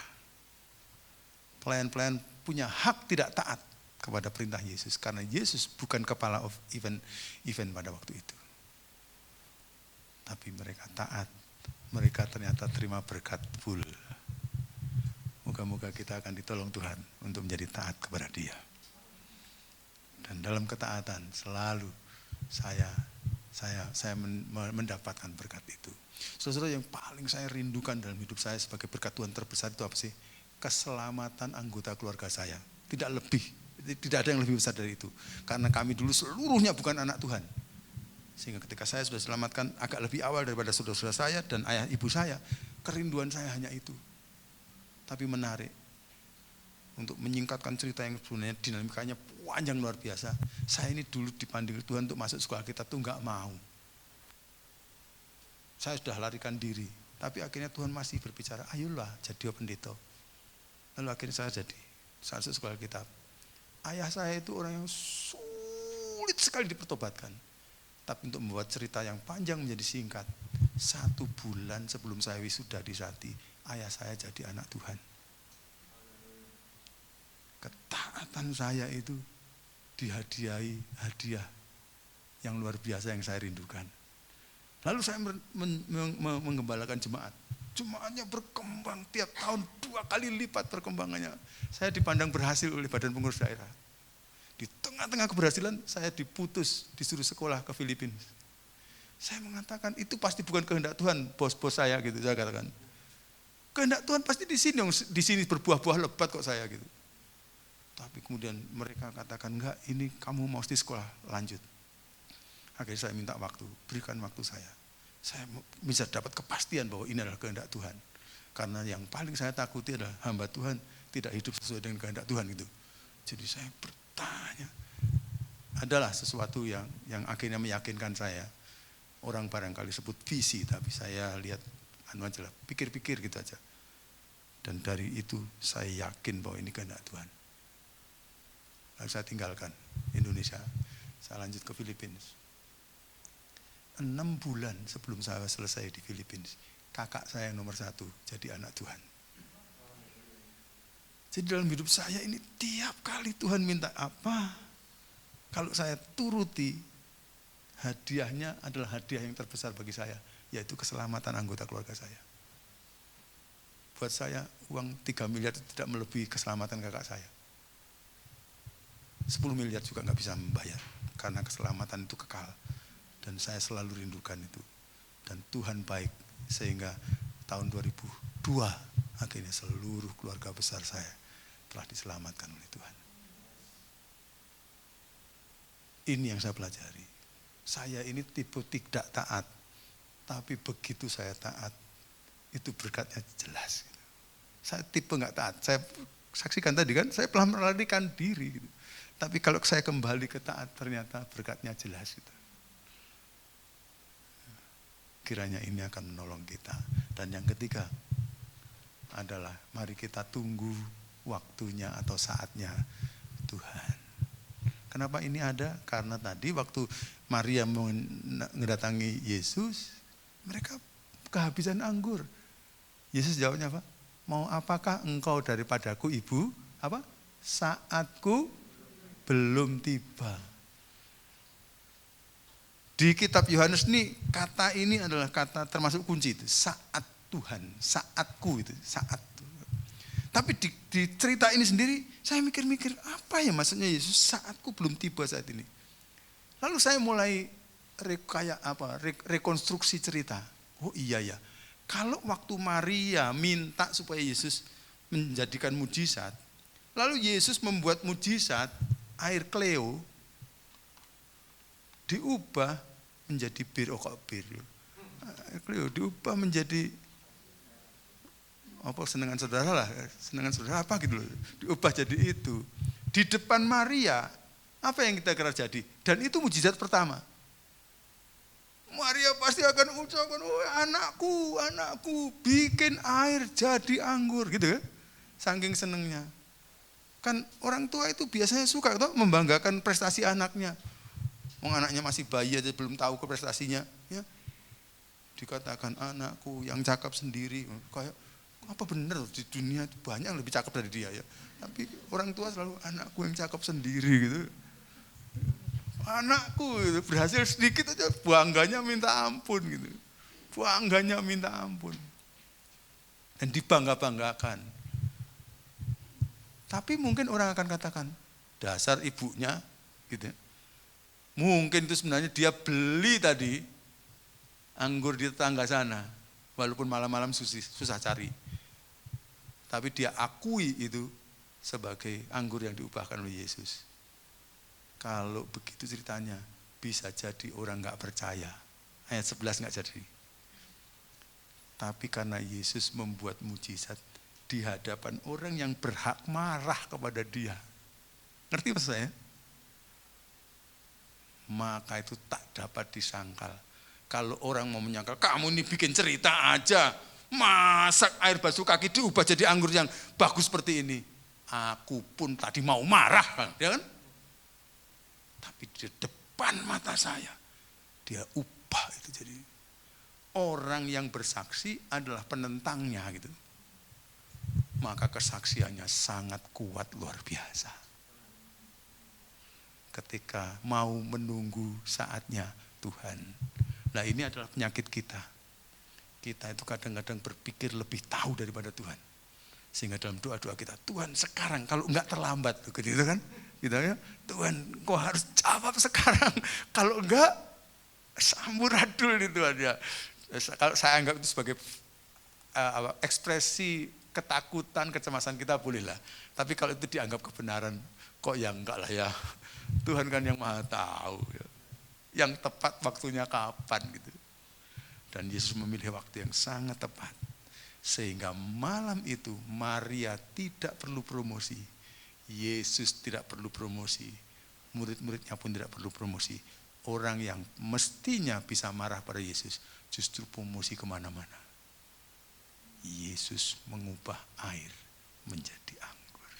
Pelayan-pelayan punya hak tidak taat kepada perintah Yesus, karena Yesus bukan kepala of event pada waktu itu. Tapi mereka taat, mereka ternyata terima berkat full. Moga-moga kita akan ditolong Tuhan untuk menjadi taat kepada Dia. Dan dalam ketaatan selalu saya mendapatkan berkat itu. Saudara, yang paling saya rindukan dalam hidup saya sebagai berkat Tuhan terbesar itu apa sih? Keselamatan anggota keluarga saya. Tidak ada yang lebih besar dari itu. Karena kami dulu seluruhnya bukan anak Tuhan. Sehingga ketika saya sudah selamatkan agak lebih awal daripada saudara-saudara saya dan ayah ibu saya, kerinduan saya hanya itu. Tapi menarik, untuk menyingkatkan cerita yang sebenarnya dinamikanya panjang luar biasa. Saya ini dulu dipanggil Tuhan untuk masuk sekolah kita tuh enggak mau. Saya sudah larikan diri, tapi akhirnya Tuhan masih berbicara, ayolah jadi pendeta. Lalu akhirnya saya masuk sekolah kitab. Ayah saya itu orang yang sulit sekali dipertobatkan. Tapi untuk membuat cerita yang panjang menjadi singkat, 1 bulan sebelum saya wisuda di Sati, ayah saya jadi anak Tuhan. Ketaatan saya itu dihadiahi hadiah yang luar biasa yang saya rindukan. Lalu saya menggembalakan jemaat. Jemaatnya berkembang tiap tahun 2 kali lipat perkembangannya. Saya dipandang berhasil oleh Badan Pengurus Daerah. Di tengah-tengah keberhasilan saya diputus, disuruh sekolah ke Filipina. Saya mengatakan itu pasti bukan kehendak Tuhan, bos-bos saya gitu. Saya katakan, kehendak Tuhan pasti di sini berbuah-buah lebat kok saya gitu. Tapi kemudian mereka katakan, enggak, ini kamu mau di sekolah lanjut. Akhirnya saya minta waktu, berikan waktu saya. Saya bisa dapat kepastian bahwa ini adalah kehendak Tuhan. Karena yang paling saya takuti adalah hamba Tuhan tidak hidup sesuai dengan kehendak Tuhan gitu. Jadi saya bertanya, adalah sesuatu yang akhirnya meyakinkan saya. Orang barangkali sebut visi, tapi saya lihat aja lah, pikir-pikir gitu aja. Dan dari itu saya yakin bahwa ini kehendak Tuhan. Lalu saya tinggalkan Indonesia, saya lanjut ke Filipina. 6 bulan sebelum saya selesai di Filipina, kakak saya yang nomor 1 jadi anak Tuhan. Jadi dalam hidup saya ini tiap kali Tuhan minta apa, kalau saya turuti, hadiahnya adalah hadiah yang terbesar bagi saya, yaitu keselamatan anggota keluarga saya. Buat saya uang 3 miliar itu tidak melebihi keselamatan kakak saya. 10 miliar juga nggak bisa membayar, karena keselamatan itu kekal. Dan saya selalu rindukan itu. Dan Tuhan baik, sehingga tahun 2002 akhirnya seluruh keluarga besar saya telah diselamatkan oleh Tuhan. Ini yang saya pelajari. Saya ini tipe tidak taat, tapi begitu saya taat, itu berkatnya jelas. Saya tipe nggak taat. Saya saksikan tadi kan, saya telah melarikan diri. Gitu. Tapi kalau saya kembali ke taat, ternyata berkatnya jelas. Gitu. Kiranya ini akan menolong kita. Dan yang ketiga, adalah mari kita tunggu waktunya atau saatnya Tuhan. Kenapa ini ada? Karena tadi waktu Maria mendatangi Yesus, mereka kehabisan anggur. Yesus jawabnya apa? Mau apakah engkau daripadaku ibu? Apa? Saatku belum tiba. Di kitab Yohanes ini, kata ini adalah kata termasuk kunci itu. Saat Tuhan, saatku itu, saat. Tapi di cerita ini sendiri, saya mikir-mikir, apa ya maksudnya Yesus, saatku belum tiba saat ini. Lalu saya mulai rekonstruksi cerita. Oh iya ya, kalau waktu Maria minta supaya Yesus menjadikan mujizat, lalu Yesus membuat mujizat, air Kleo, diubah menjadi bir, diubah menjadi apa, senengan saudara apa gitu loh, diubah jadi itu di depan Maria. Apa yang kita kira jadi? Dan itu mujizat pertama. Maria pasti akan ucapkan, oh anakku, bikin air jadi anggur gitu kan, saking senengnya. Kan orang tua itu biasanya suka tuh membanggakan prestasi anaknya. Anaknya masih bayi aja belum tahu ke prestasinya, ya. Dikatakan anakku yang cakap sendiri, kayak apa bener di dunia itu banyak yang lebih cakap dari dia ya. Tapi orang tua selalu anakku yang cakap sendiri gitu. Anakku gitu, berhasil sedikit aja bangganya minta ampun gitu. Bangganya minta ampun. Dan dibangga-banggakan. Tapi mungkin orang akan katakan, dasar ibunya gitu. Mungkin itu sebenarnya dia beli tadi anggur di tetangga sana, walaupun malam-malam susah cari. Tapi dia akui itu sebagai anggur yang diubahkan oleh Yesus. Kalau begitu ceritanya, bisa jadi orang gak percaya. Ayat 11 gak jadi. Tapi karena Yesus membuat mujizat di hadapan orang yang berhak marah kepada dia. Ngerti maksud saya? Maka itu tak dapat disangkal. Kalau orang mau menyangkal, kamu ini bikin cerita aja, masak air basuh kaki diubah jadi anggur yang bagus seperti ini. Aku pun tadi mau marah kan, ya kan? Tapi di depan mata saya, dia ubah itu jadi. Orang yang bersaksi adalah penentangnya gitu. Maka kesaksiannya sangat kuat, luar biasa. Ketika mau menunggu saatnya Tuhan. Nah ini adalah penyakit kita. Kita itu kadang-kadang berpikir lebih tahu daripada Tuhan. Sehingga dalam doa-doa kita, Tuhan sekarang kalau enggak terlambat. Gitu kan? Gitu ya, Tuhan kau harus jawab sekarang. Kalau enggak, samburadul itu Tuhan ya. Kalau saya anggap itu sebagai ekspresi ketakutan, kecemasan kita bolehlah. Tapi kalau itu dianggap kebenaran, kok ya enggak lah ya. Tuhan kan yang maha tahu ya. Yang tepat waktunya kapan gitu. Dan Yesus memilih waktu yang sangat tepat. Sehingga malam itu Maria tidak perlu promosi. Yesus tidak perlu promosi. Murid-muridnya pun tidak perlu promosi. Orang yang mestinya bisa marah pada Yesus justru promosi kemana-mana. Yesus mengubah air menjadi anggur.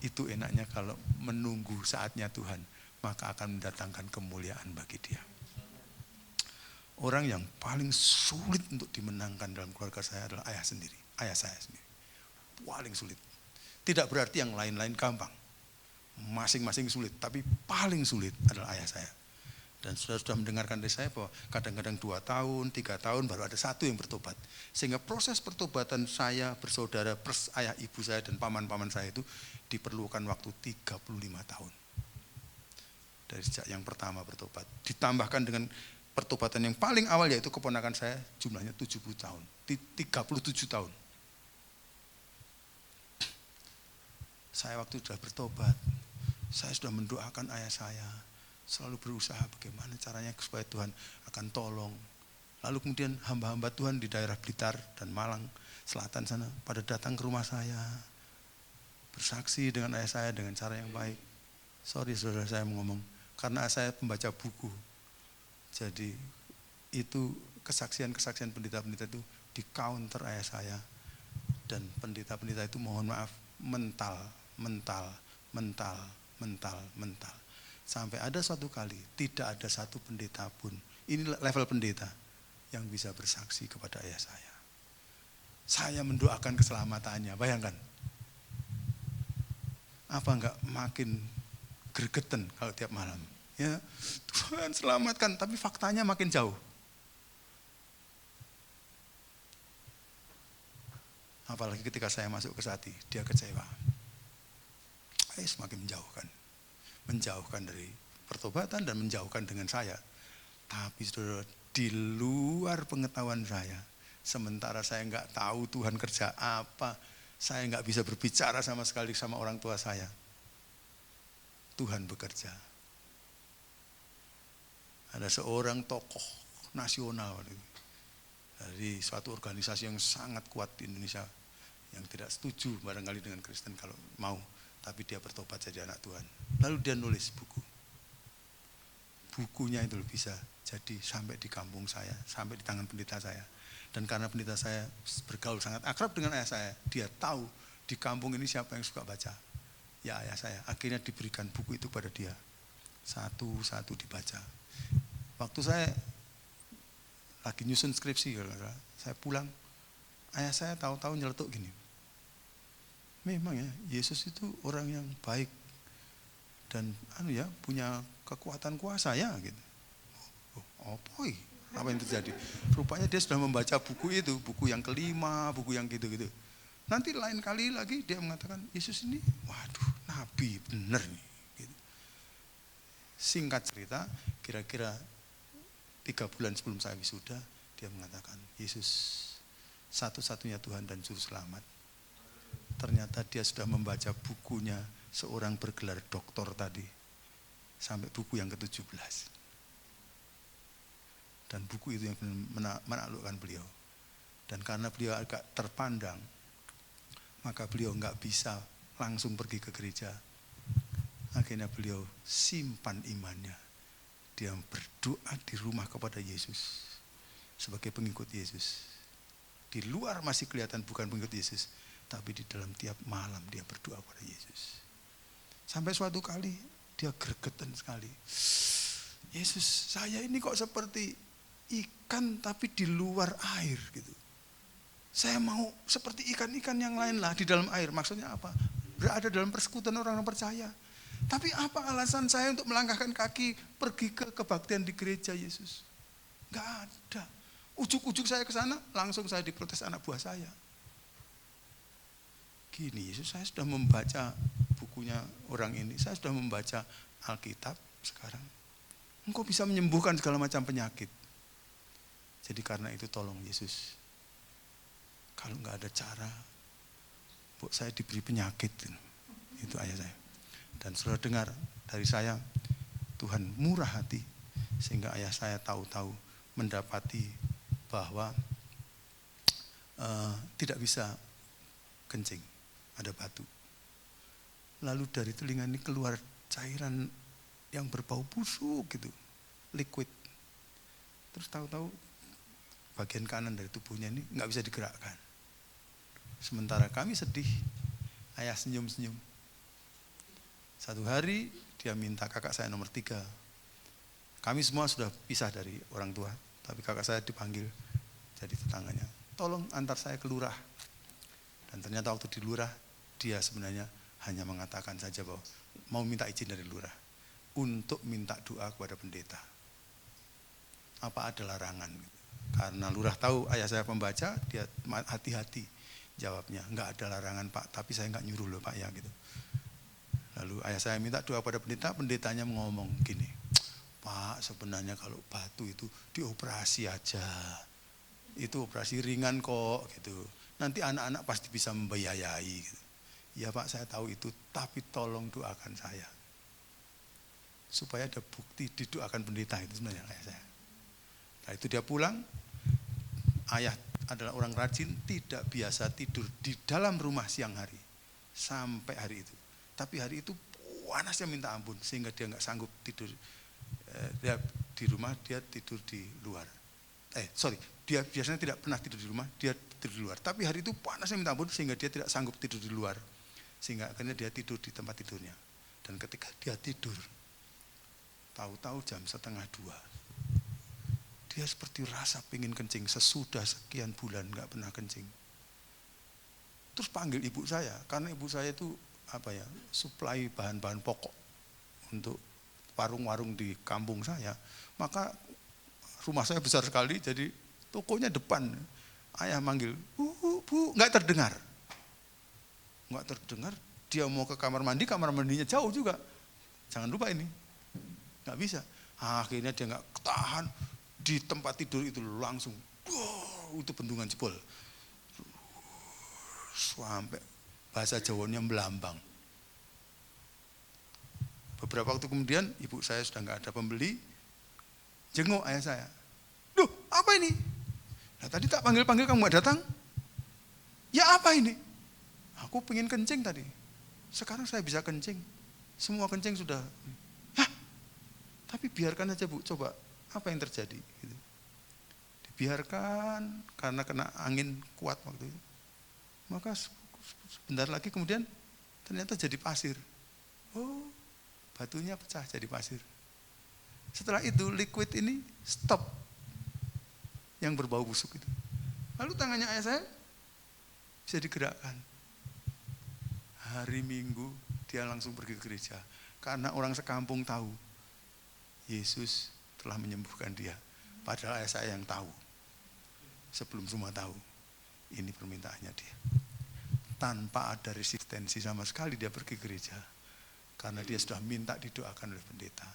Itu enaknya kalau menunggu saatnya Tuhan, maka akan mendatangkan kemuliaan bagi dia. Orang yang paling sulit untuk dimenangkan dalam keluarga saya adalah ayah saya sendiri. Paling sulit. Tidak berarti yang lain-lain gampang. Masing-masing sulit, tapi paling sulit adalah ayah saya. Dan sudah mendengarkan dari saya bahwa kadang-kadang 2 tahun, 3 tahun baru ada satu yang bertobat. Sehingga proses pertobatan saya, bersaudara, ayah ibu saya dan paman-paman saya itu diperlukan waktu 35 tahun. Dari sejak yang pertama bertobat. Ditambahkan dengan pertobatan yang paling awal yaitu keponakan saya jumlahnya 70 tahun. 37 tahun. Saya waktu sudah bertobat, saya sudah mendoakan ayah saya. Selalu berusaha bagaimana caranya supaya Tuhan akan tolong. Lalu kemudian hamba-hamba Tuhan di daerah Blitar dan Malang Selatan sana pada datang ke rumah saya. Bersaksi dengan ayah saya dengan cara yang baik. Sorry saudara saya mau ngomong, karena saya pembaca buku. Jadi itu kesaksian-kesaksian pendeta-pendeta itu di counter ayah saya. Dan pendeta-pendeta itu mohon maaf, mental. Sampai ada suatu kali, tidak ada satu pendeta pun, ini level pendeta, yang bisa bersaksi kepada ayah saya. Saya mendoakan keselamatannya, bayangkan. Apa enggak makin gregetan kalau tiap malam. Ya, Tuhan selamatkan, tapi faktanya makin jauh. Apalagi ketika saya masuk ke Sati, dia kecewa. Semakin menjauhkan dari pertobatan dan menjauhkan dengan saya. Tapi saudara, di luar pengetahuan saya, sementara saya nggak tahu Tuhan kerja apa, saya nggak bisa berbicara sama sekali sama orang tua saya. Tuhan bekerja. Ada seorang tokoh nasional dari suatu organisasi yang sangat kuat di Indonesia, yang tidak setuju barangkali dengan Kristen kalau mau, tapi dia bertobat jadi anak Tuhan. Lalu dia nulis buku. Bukunya itu bisa jadi sampai di kampung saya, sampai di tangan pendeta saya. Dan karena pendeta saya bergaul sangat akrab dengan ayah saya, dia tahu di kampung ini siapa yang suka baca. Ya ayah saya, akhirnya diberikan buku itu pada dia. Satu-satu dibaca. Waktu saya lagi nyusun skripsi, saya pulang, ayah saya tahu-tahu nyeletuk gini. Memang ya, Yesus itu orang yang baik dan punya kekuatan kuasa ya gitu. Apa yang terjadi? Rupanya dia sudah membaca buku itu, buku yang kelima, buku yang gitu-gitu. Nanti lain kali lagi dia mengatakan, Yesus ini, waduh, nabi bener nih. Gitu. Singkat cerita, kira-kira 3 bulan sebelum saya wisuda, dia mengatakan, Yesus satu-satunya Tuhan dan Juru Selamat. Ternyata dia sudah membaca bukunya seorang bergelar doktor tadi, sampai buku yang ke-17. Dan buku itu yang menaklukkan beliau. Dan karena beliau agak terpandang, maka beliau nggak bisa langsung pergi ke gereja. Akhirnya beliau simpan imannya. Dia berdoa di rumah kepada Yesus sebagai pengikut Yesus. Di luar masih kelihatan bukan pengikut Yesus, tapi di dalam tiap malam dia berdoa kepada Yesus. Sampai suatu kali dia gregetan sekali. Yesus, saya ini kok seperti ikan tapi di luar air gitu. Saya mau seperti ikan-ikan yang lain lah di dalam air. Maksudnya apa? Berada dalam persekutuan orang-orang percaya. Tapi apa alasan saya untuk melangkahkan kaki pergi ke kebaktian di gereja Yesus? Gak ada. Ujuk-ujuk saya ke sana, langsung saya diprotes anak buah saya. Gini, Yesus, saya sudah membaca bukunya orang ini. Saya sudah membaca Alkitab sekarang. Engkau bisa menyembuhkan segala macam penyakit. Jadi karena itu tolong Yesus. Kalau nggak ada cara, saya diberi penyakit. Itu ayah saya. Dan saudara dengar dari saya, Tuhan murah hati. Sehingga ayah saya tahu-tahu mendapati bahwa tidak bisa kencing, ada batu. Lalu dari telinga ini keluar cairan yang berbau busuk gitu, liquid. Terus tahu-tahu bagian kanan dari tubuhnya ini nggak bisa digerakkan. Sementara kami sedih, ayah senyum-senyum. Satu hari dia minta kakak saya nomor 3. Kami semua sudah pisah dari orang tua, tapi kakak saya dipanggil jadi tetangganya. Tolong antar saya ke lurah. Dan ternyata waktu di lurah, dia sebenarnya hanya mengatakan saja bahwa mau minta izin dari lurah untuk minta doa kepada pendeta. Apa ada larangan? Karena lurah tahu ayah saya pembaca, dia hati-hati jawabnya. Enggak ada larangan Pak, tapi saya enggak nyuruh loh Pak ya gitu. Lalu ayah saya minta doa pada pendeta, pendetanya ngomong gini, Pak sebenarnya kalau batu itu dioperasi aja, itu operasi ringan kok gitu. Nanti anak-anak pasti bisa membiayai gitu. Ya Pak saya tahu itu, tapi tolong doakan saya. Supaya ada bukti didoakan pendeta itu sebenarnya ayah saya. Nah itu dia pulang, ayah adalah orang rajin, tidak biasa tidur di dalam rumah siang hari. Sampai hari itu. Tapi hari itu panasnya minta ampun, sehingga dia nggak sanggup tidur. Dia di rumah, dia tidur di luar. Dia biasanya tidak pernah tidur di rumah, dia tidur di luar. Tapi hari itu panasnya minta ampun sehingga dia tidak sanggup tidur di luar. Sehingga akhirnya dia tidur di tempat tidurnya. Dan ketika dia tidur, tahu-tahu jam 1:30, dia seperti rasa pengen kencing sesudah sekian bulan nggak pernah kencing. Terus panggil ibu saya, karena ibu saya itu suplai bahan-bahan pokok untuk warung-warung di kampung saya. Maka rumah saya besar sekali, jadi tokonya depan. Ayah manggil, bu, nggak terdengar. Dia mau ke kamar mandinya jauh juga. Jangan lupa ini, nggak bisa. Akhirnya dia nggak ketahan, di tempat tidur itu langsung, itu bendungan jebol. Sampai bahasa Jawanya melambang. Beberapa waktu kemudian ibu saya sudah nggak ada pembeli, jenguk ayah saya. Duh, apa ini? Nah, tadi tak panggil-panggil kamu nggak datang? Ya apa ini? Aku pengen kencing tadi. Sekarang saya bisa kencing. Semua kencing sudah. Hah? Tapi biarkan aja bu, coba apa yang terjadi? Gitu. Dibiarkan karena kena angin kuat waktu itu. Maka sebentar lagi kemudian ternyata jadi pasir. Oh, batunya pecah jadi pasir. Setelah itu liquid ini stop, yang berbau busuk itu. Lalu tangannya ayah saya bisa digerakkan. Hari Minggu dia langsung pergi ke gereja. Karena orang sekampung tahu Yesus telah menyembuhkan dia. Padahal ayah saya yang tahu. Sebelum semua tahu. Ini permintaannya dia. Tanpa ada resistensi sama sekali dia pergi ke gereja. Karena dia sudah minta didoakan oleh pendeta.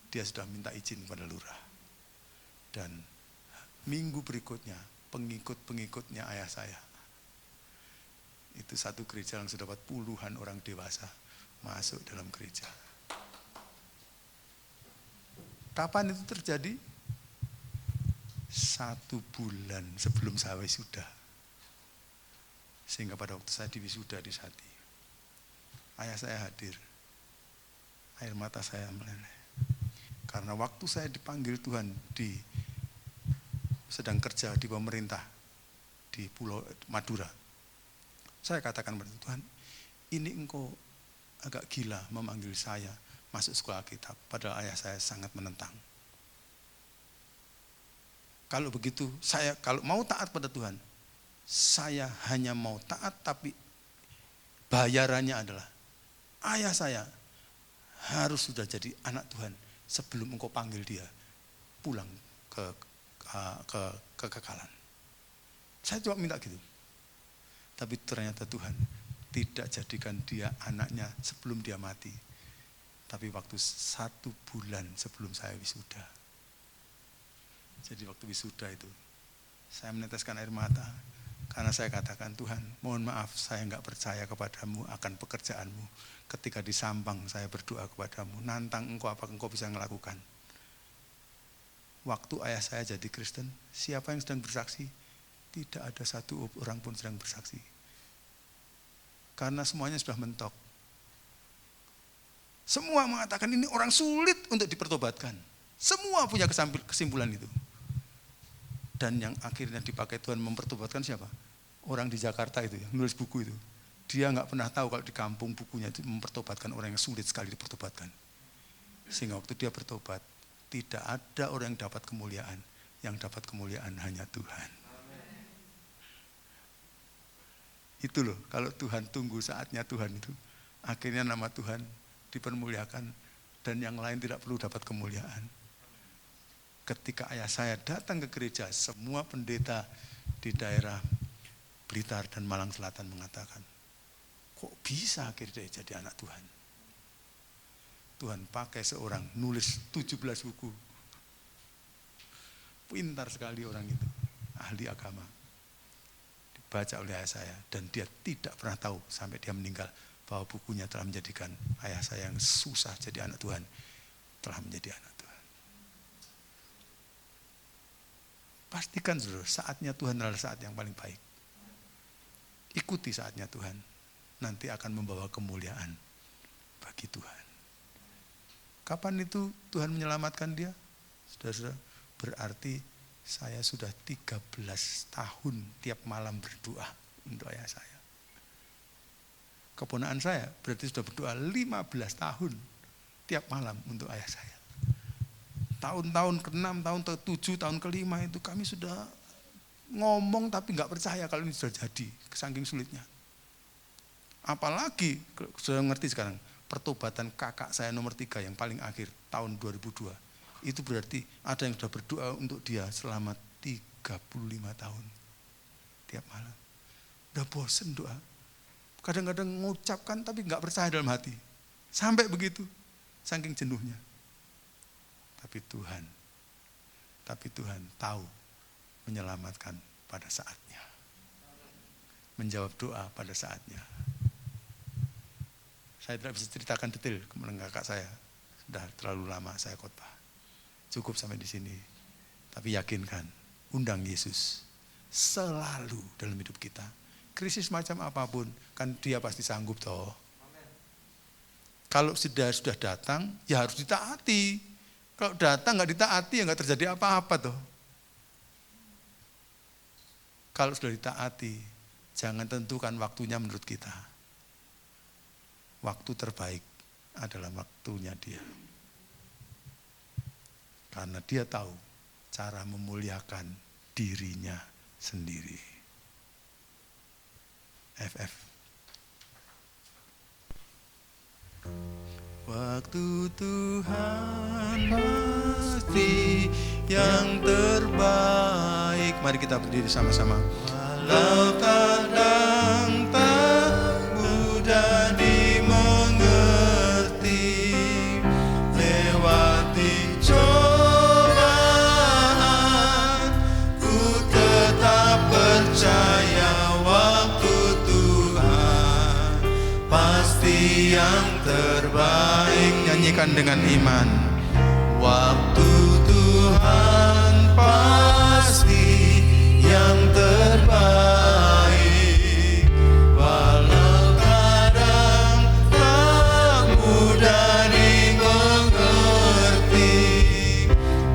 Dia sudah minta izin kepada lurah. Dan minggu berikutnya pengikut-pengikutnya ayah saya. Itu satu gereja yang sudah dapat puluhan orang dewasa masuk dalam gereja. Kapan itu terjadi? 1 bulan sebelum saya wisuda. Sehingga pada waktu saya diwisuda di Sati, ayah saya hadir. Air mata saya meleleh. Karena waktu saya dipanggil Tuhan sedang kerja di pemerintah di Pulau Madura. Saya katakan kepada Tuhan, ini engkau agak gila memanggil saya masuk sekolah Alkitab. Padahal ayah saya sangat menentang. Kalau begitu, saya kalau mau taat pada Tuhan, saya hanya mau taat, tapi bayarannya adalah ayah saya harus sudah jadi anak Tuhan sebelum engkau panggil dia pulang ke kekekalan. Saya coba minta gitu. Tapi ternyata Tuhan tidak jadikan dia anaknya sebelum dia mati. Tapi waktu 1 bulan sebelum saya wisuda. Jadi waktu wisuda itu, saya meneteskan air mata. Karena saya katakan, Tuhan, mohon maaf saya enggak percaya kepadamu akan pekerjaanmu. Ketika di Sampang saya berdoa kepadamu, nantang engkau apa engkau bisa melakukan. Waktu ayah saya jadi Kristen, siapa yang sedang bersaksi? Tidak ada satu orang pun sedang bersaksi. Karena semuanya sudah mentok. Semua mengatakan ini orang sulit untuk dipertobatkan. Semua punya kesimpulan itu. Dan yang akhirnya dipakai Tuhan mempertobatkan siapa? Orang di Jakarta itu, yang nulis buku itu. Dia nggak pernah tahu kalau di kampung bukunya itu mempertobatkan orang yang sulit sekali dipertobatkan. Sehingga waktu dia bertobat, tidak ada orang yang dapat kemuliaan. Yang dapat kemuliaan hanya Tuhan. Itu loh, kalau Tuhan tunggu saatnya Tuhan itu, akhirnya nama Tuhan dipermuliakan dan yang lain tidak perlu dapat kemuliaan. Ketika ayah saya datang ke gereja, semua pendeta di daerah Blitar dan Malang Selatan mengatakan, kok bisa akhirnya dia jadi anak Tuhan? Tuhan pakai seorang nulis 17 buku. Pintar sekali orang itu, ahli agama. Dibaca oleh ayah saya dan dia tidak pernah tahu sampai dia meninggal bahwa bukunya telah menjadikan ayah saya yang susah jadi anak Tuhan telah menjadi anak Tuhan. Pastikan saudara, saatnya Tuhan adalah saat yang paling baik. Ikuti saatnya Tuhan, nanti akan membawa kemuliaan bagi Tuhan. Kapan itu Tuhan menyelamatkan dia? Saudara-saudara, berarti Saya sudah 13 tahun tiap malam berdoa untuk ayah saya. Keponakan saya berarti sudah berdoa 15 tahun tiap malam untuk ayah saya. Tahun-tahun ke-6, tahun ke-7, tahun ke-5 itu kami sudah ngomong tapi nggak percaya kalau ini sudah jadi, saking sulitnya. Apalagi, sudah ngerti sekarang, pertobatan kakak saya nomor 3 yang paling akhir tahun 2002. Itu berarti ada yang sudah berdoa untuk dia selama 35 tahun tiap malam. Udah bosen doa. Kadang-kadang mengucapkan tapi nggak percaya dalam hati. Sampai begitu, saking jenuhnya. Tapi Tuhan tahu menyelamatkan pada saatnya. Menjawab doa pada saatnya. Saya tidak bisa ceritakan detail kepada kakak saya. Sudah terlalu lama saya khotbah. Cukup sampai di sini. Tapi yakinkan, undang Yesus selalu dalam hidup kita. Krisis macam apapun, kan dia pasti sanggup toh. Kalau sudah datang, ya harus ditaati. Kalau datang nggak ditaati, ya nggak terjadi apa-apa toh. Kalau sudah ditaati, jangan tentukan waktunya menurut kita. Waktu terbaik adalah waktunya dia. Karena dia tahu cara memuliakan dirinya sendiri. FF. Waktu Tuhan pasti yang terbaik. Mari kita berdiri sama-sama. Walau kadang tak mudah dimengerti, lewati cobaan, ku tetap percaya waktu Tuhan pasti yang terbaik. Nyanyikan dengan iman. Waktu Tuhan pasti yang terbaik, walau kadang tak mudah dimengerti,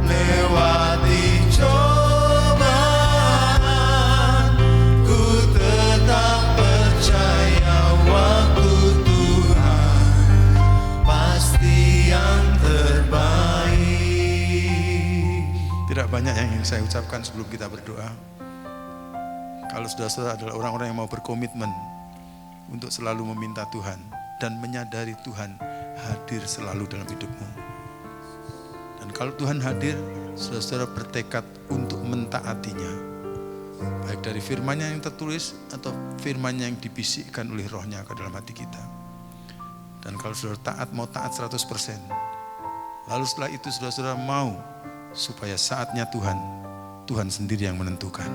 lewati cobaan, ku tetap percaya waktu Tuhan pasti yang terbaik. Tidak banyak yang ingin saya ucapkan sebelum kita berdoa. Kalau saudara-saudara adalah orang-orang yang mau berkomitmen untuk selalu meminta Tuhan dan menyadari Tuhan hadir selalu dalam hidupmu. Dan kalau Tuhan hadir, saudara-saudara bertekad untuk mentaatinya. Baik dari firman-Nya yang tertulis atau firman-Nya yang dibisikkan oleh Roh-Nya ke dalam hati kita. Dan kalau saudara taat, mau taat 100%. Lalu setelah itu saudara-saudara mau supaya saatnya Tuhan sendiri yang menentukan.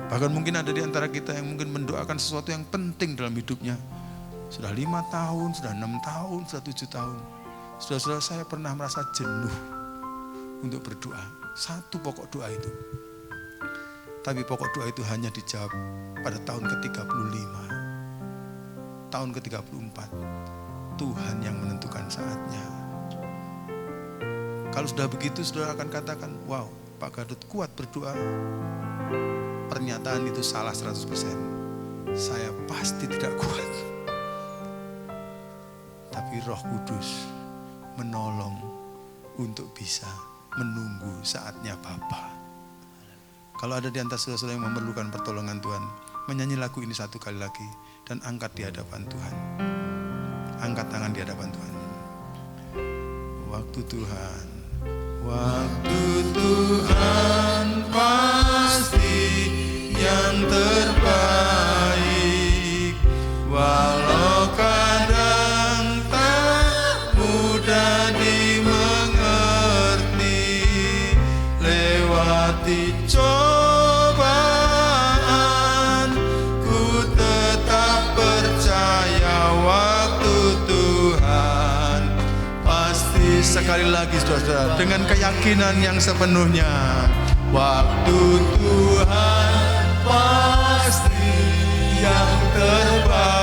Bahkan mungkin ada di antara kita yang mungkin mendoakan sesuatu yang penting dalam hidupnya. Sudah 5 tahun, sudah 6 tahun, sudah 7 tahun. Saudara-saudara, saya pernah merasa jenuh untuk berdoa. Satu pokok doa itu. Tapi pokok doa itu hanya dijawab pada tahun ke-35. Tahun ke-34. Tuhan yang menentukan saatnya. Kalau sudah begitu, saudara akan katakan, wow, Pak Gadot kuat berdoa. Pernyataan itu salah 100%. Saya pasti tidak kuat. Tapi Roh Kudus menolong untuk bisa menunggu saatnya Bapa. Kalau ada di antara saudara-saudara yang memerlukan pertolongan Tuhan, menyanyi lagu ini satu kali lagi dan angkat di hadapan Tuhan. Angkat tangan di hadapan Tuhan. Waktu Tuhan pasti yang terbaik, walau kadang tak mudah dimengerti, lewati cobaan, ku tetap percaya waktu Tuhan pasti. Sekali lagi saudara, dengan keyakinan yang sepenuhnya, waktu Tuhan pasti yang terbaik,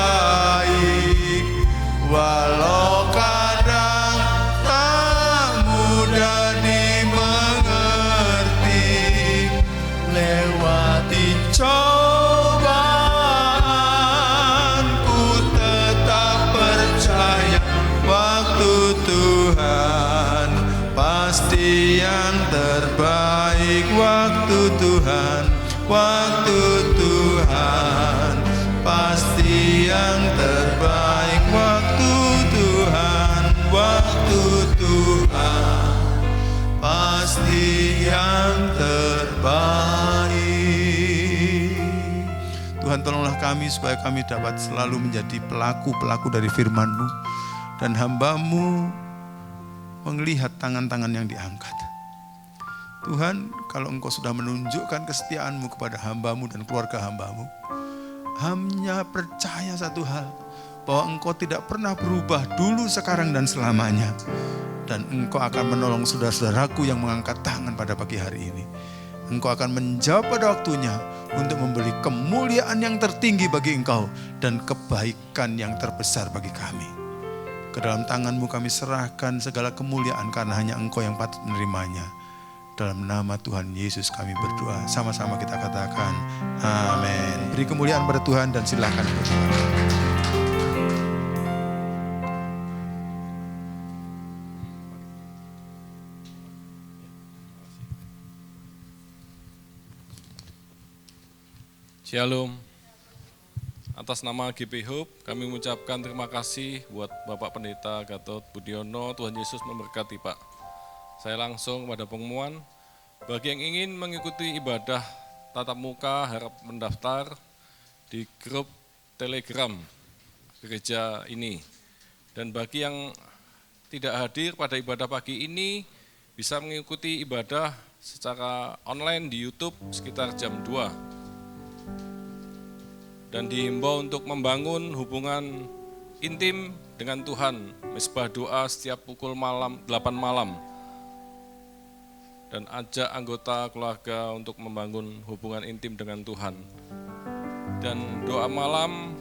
walau kadang tak mudah dimengerti, yang terbaik. Waktu Tuhan, waktu Tuhan, pasti yang terbaik. Waktu Tuhan, waktu Tuhan, pasti yang terbaik. Tuhan, tolonglah kami supaya kami dapat selalu menjadi pelaku-pelaku dari firman-Mu, dan hamba-Mu melihat tangan-tangan yang diangkat. Tuhan, kalau Engkau sudah menunjukkan kesetiaan-Mu kepada hamba-Mu dan keluarga hamba-Mu, hanya percaya satu hal, bahwa Engkau tidak pernah berubah dulu, sekarang, dan selamanya. Dan Engkau akan menolong saudara-saudaraku yang mengangkat tangan pada pagi hari ini. Engkau akan menjawab pada waktunya untuk memberi kemuliaan yang tertinggi bagi Engkau dan kebaikan yang terbesar bagi kami. Ke dalam tangan-Mu kami serahkan segala kemuliaan, karena hanya Engkau yang patut menerimanya. Dalam nama Tuhan Yesus kami berdoa. Sama-sama kita katakan amin. Beri kemuliaan pada Tuhan dan silakan berdoa. Shalom. Atas nama GP Hope, kami mengucapkan terima kasih buat Bapak Pendeta Gatot Budiono. Tuhan Yesus memberkati, Pak. Saya langsung pada pengumuman. Bagi yang ingin mengikuti ibadah tatap muka, harap mendaftar di grup Telegram gereja ini. Dan bagi yang tidak hadir pada ibadah pagi ini, bisa mengikuti ibadah secara online di YouTube sekitar jam 2. Dan dihimbau untuk membangun hubungan intim dengan Tuhan, mesbah doa setiap pukul 8 malam. Dan ajak anggota keluarga untuk membangun hubungan intim dengan Tuhan. Dan doa malam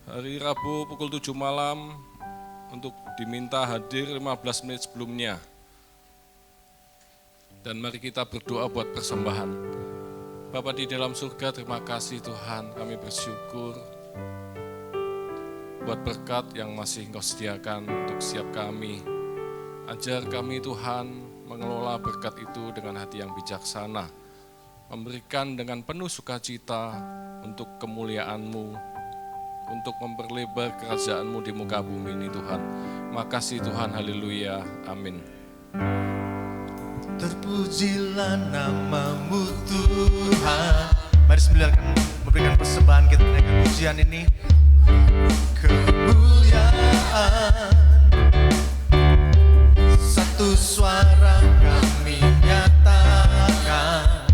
hari Rabu pukul 7 malam untuk diminta hadir 15 menit sebelumnya. Dan mari kita berdoa buat persembahan. Bapa di dalam surga, terima kasih Tuhan, kami bersyukur buat berkat yang masih Engkau sediakan untuk setiap kami. Ajar kami Tuhan mengelola berkat itu dengan hati yang bijaksana, memberikan dengan penuh sukacita untuk kemuliaan-Mu, untuk memperlebar kerajaan-Mu di muka bumi ini Tuhan. Makasih Tuhan, haleluya, amin. Terpujilah nama-Mu Tuhan. Mari sembilan memberikan persembahan kita dengan pujian ini. Kemuliaan, satu suara kami nyatakan,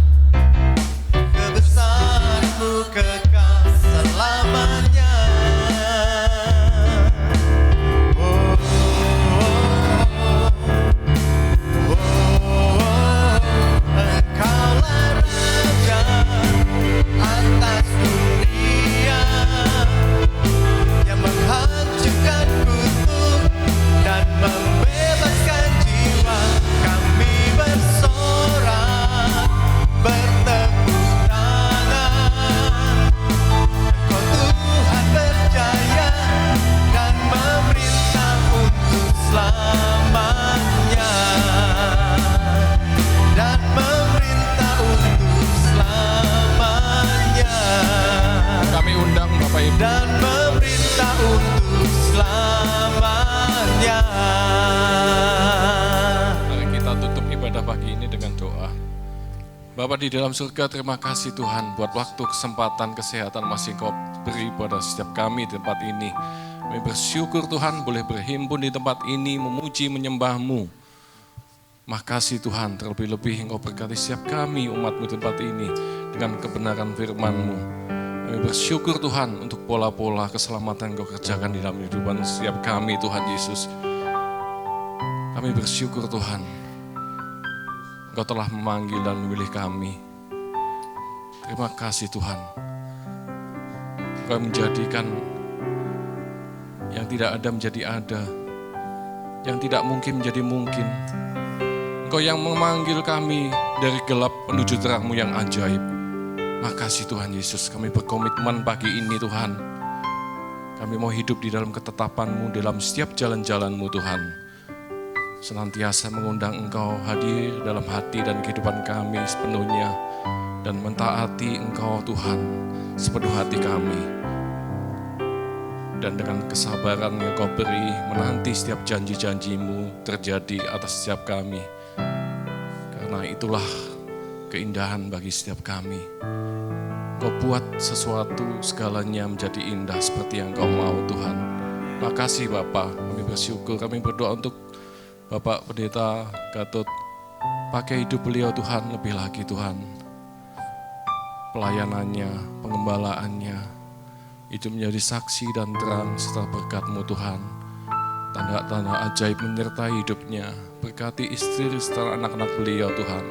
kebesaran-Mu kekal selamanya. Atas dunia yang menghancurkan kutuk dan membebaskan jiwa, kami bersorak bertepuk tangan. Engkau Tuhan berjaya dan memerintah untuk selamanya, dan memerintah untuk selamanya. Kami undang Bapak Ibu. Dan memerintah untuk selamanya. Mari kita tutup ibadah pagi ini dengan doa. Bapa di dalam surga, terima kasih Tuhan buat waktu, kesempatan, kesehatan masih Engkau beri pada setiap kami di tempat ini. Kami bersyukur Tuhan boleh berhimpun di tempat ini, memuji, menyembah-Mu. Makasih Tuhan, terlebih-lebih Engkau berkati setiap kami umat-Mu di tempat ini dengan kebenaran firman-Mu. Kami bersyukur Tuhan untuk pola-pola keselamatan Engkau kerjakan di dalam kehidupan setiap kami Tuhan Yesus. Kami bersyukur Tuhan, Engkau telah memanggil dan memilih kami. Terima kasih Tuhan. Engkau menjadikan yang tidak ada menjadi ada, yang tidak mungkin menjadi mungkin. Engkau yang memanggil kami dari gelap menuju terang-Mu yang ajaib. Makasih Tuhan Yesus, kami berkomitmen pagi ini Tuhan. Kami mau hidup di dalam ketetapan-Mu, dalam setiap jalan-jalan-Mu Tuhan. senantiasa mengundang Engkau hadir dalam hati dan kehidupan kami sepenuhnya, dan mentaati Engkau Tuhan sepenuh hati kami. Dan dengan kesabaran yang Kau beri, menanti setiap janji-janji-Mu terjadi atas setiap kami. Karena itulah keindahan bagi setiap kami. Kau buat sesuatu segalanya menjadi indah seperti yang Kau mau, Tuhan. Makasih Bapa, kami bersyukur, kami berdoa untuk Bapak Pendeta Gatot. Pakai hidup beliau Tuhan lebih lagi Tuhan. Pelayanannya, pengembalaannya, itu menjadi saksi dan terang serta berkat-Mu Tuhan. Tanda-tanda ajaib menyertai hidupnya. Berkati istri serta anak-anak beliau Tuhan.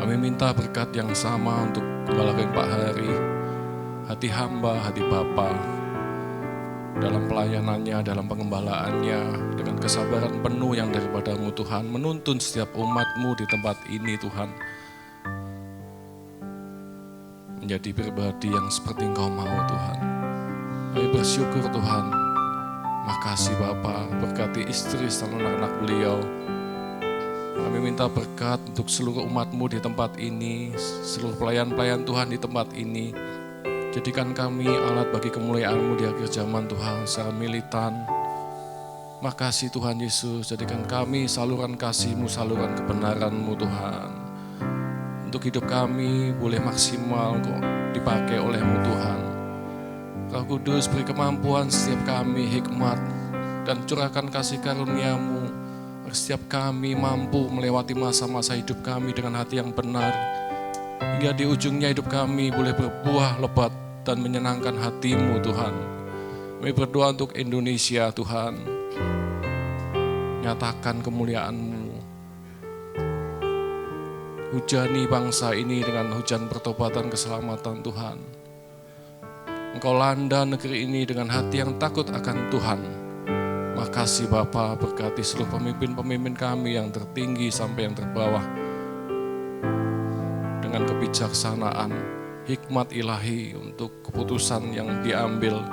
Kami minta berkat yang sama untuk Gembala Kering Pak Hari, hati hamba, hati Bapa, dalam pelayanannya, dalam pengembalaannya, dengan kesabaran penuh yang daripada-Mu Tuhan, menuntun setiap umat-Mu di tempat ini Tuhan, menjadi pribadi yang seperti Engkau mau Tuhan. Kami bersyukur Tuhan. Makasih Bapa, berkati istri dan anak-anak beliau. Kami minta berkat untuk seluruh umat-Mu di tempat ini, seluruh pelayan-pelayan Tuhan di tempat ini. Jadikan kami alat bagi kemuliaan-Mu di akhir zaman Tuhan, secara militan. Makasih Tuhan Yesus, jadikan kami saluran kasih-Mu, saluran kebenaran-Mu Tuhan. Untuk hidup kami boleh maksimal kok dipakai oleh-Mu Tuhan. Roh Kudus beri kemampuan setiap kami, hikmat, dan curahkan kasih karunia-Mu. Setiap kami mampu melewati masa-masa hidup kami dengan hati yang benar. Hingga di ujungnya hidup kami boleh berbuah lebat dan menyenangkan hati-Mu Tuhan. Kami berdoa untuk Indonesia Tuhan. Nyatakan kemuliaan-Mu. Hujani bangsa ini dengan hujan pertobatan keselamatan Tuhan. Engkau landa negeri ini dengan hati yang takut akan Tuhan. Makasih Bapa, berkati seluruh pemimpin-pemimpin kami yang tertinggi sampai yang terbawah. Dengan kebijaksanaan, hikmat ilahi untuk keputusan yang diambil.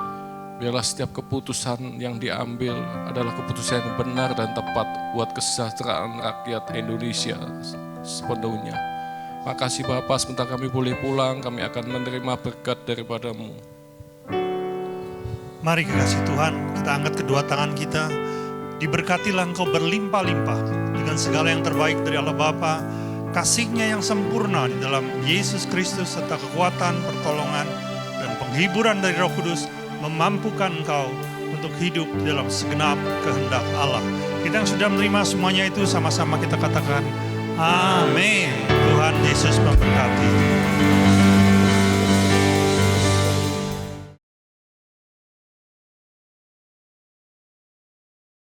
Biarlah setiap keputusan yang diambil adalah keputusan yang benar dan tepat buat kesejahteraan rakyat Indonesia sepenuhnya. Makasih Bapa, sebentar kami boleh pulang, kami akan menerima berkat daripada-Mu. Mari kekasih Tuhan, kita angkat kedua tangan kita. Diberkatilah Engkau berlimpah-limpah dengan segala yang terbaik dari Allah Bapa, kasih-Nya yang sempurna di dalam Yesus Kristus, serta kekuatan, pertolongan, dan penghiburan dari Roh Kudus memampukan Engkau untuk hidup di dalam segenap kehendak Allah. Kita yang sudah menerima semuanya itu sama-sama kita katakan, Amin. Tuhan Yesus memberkati.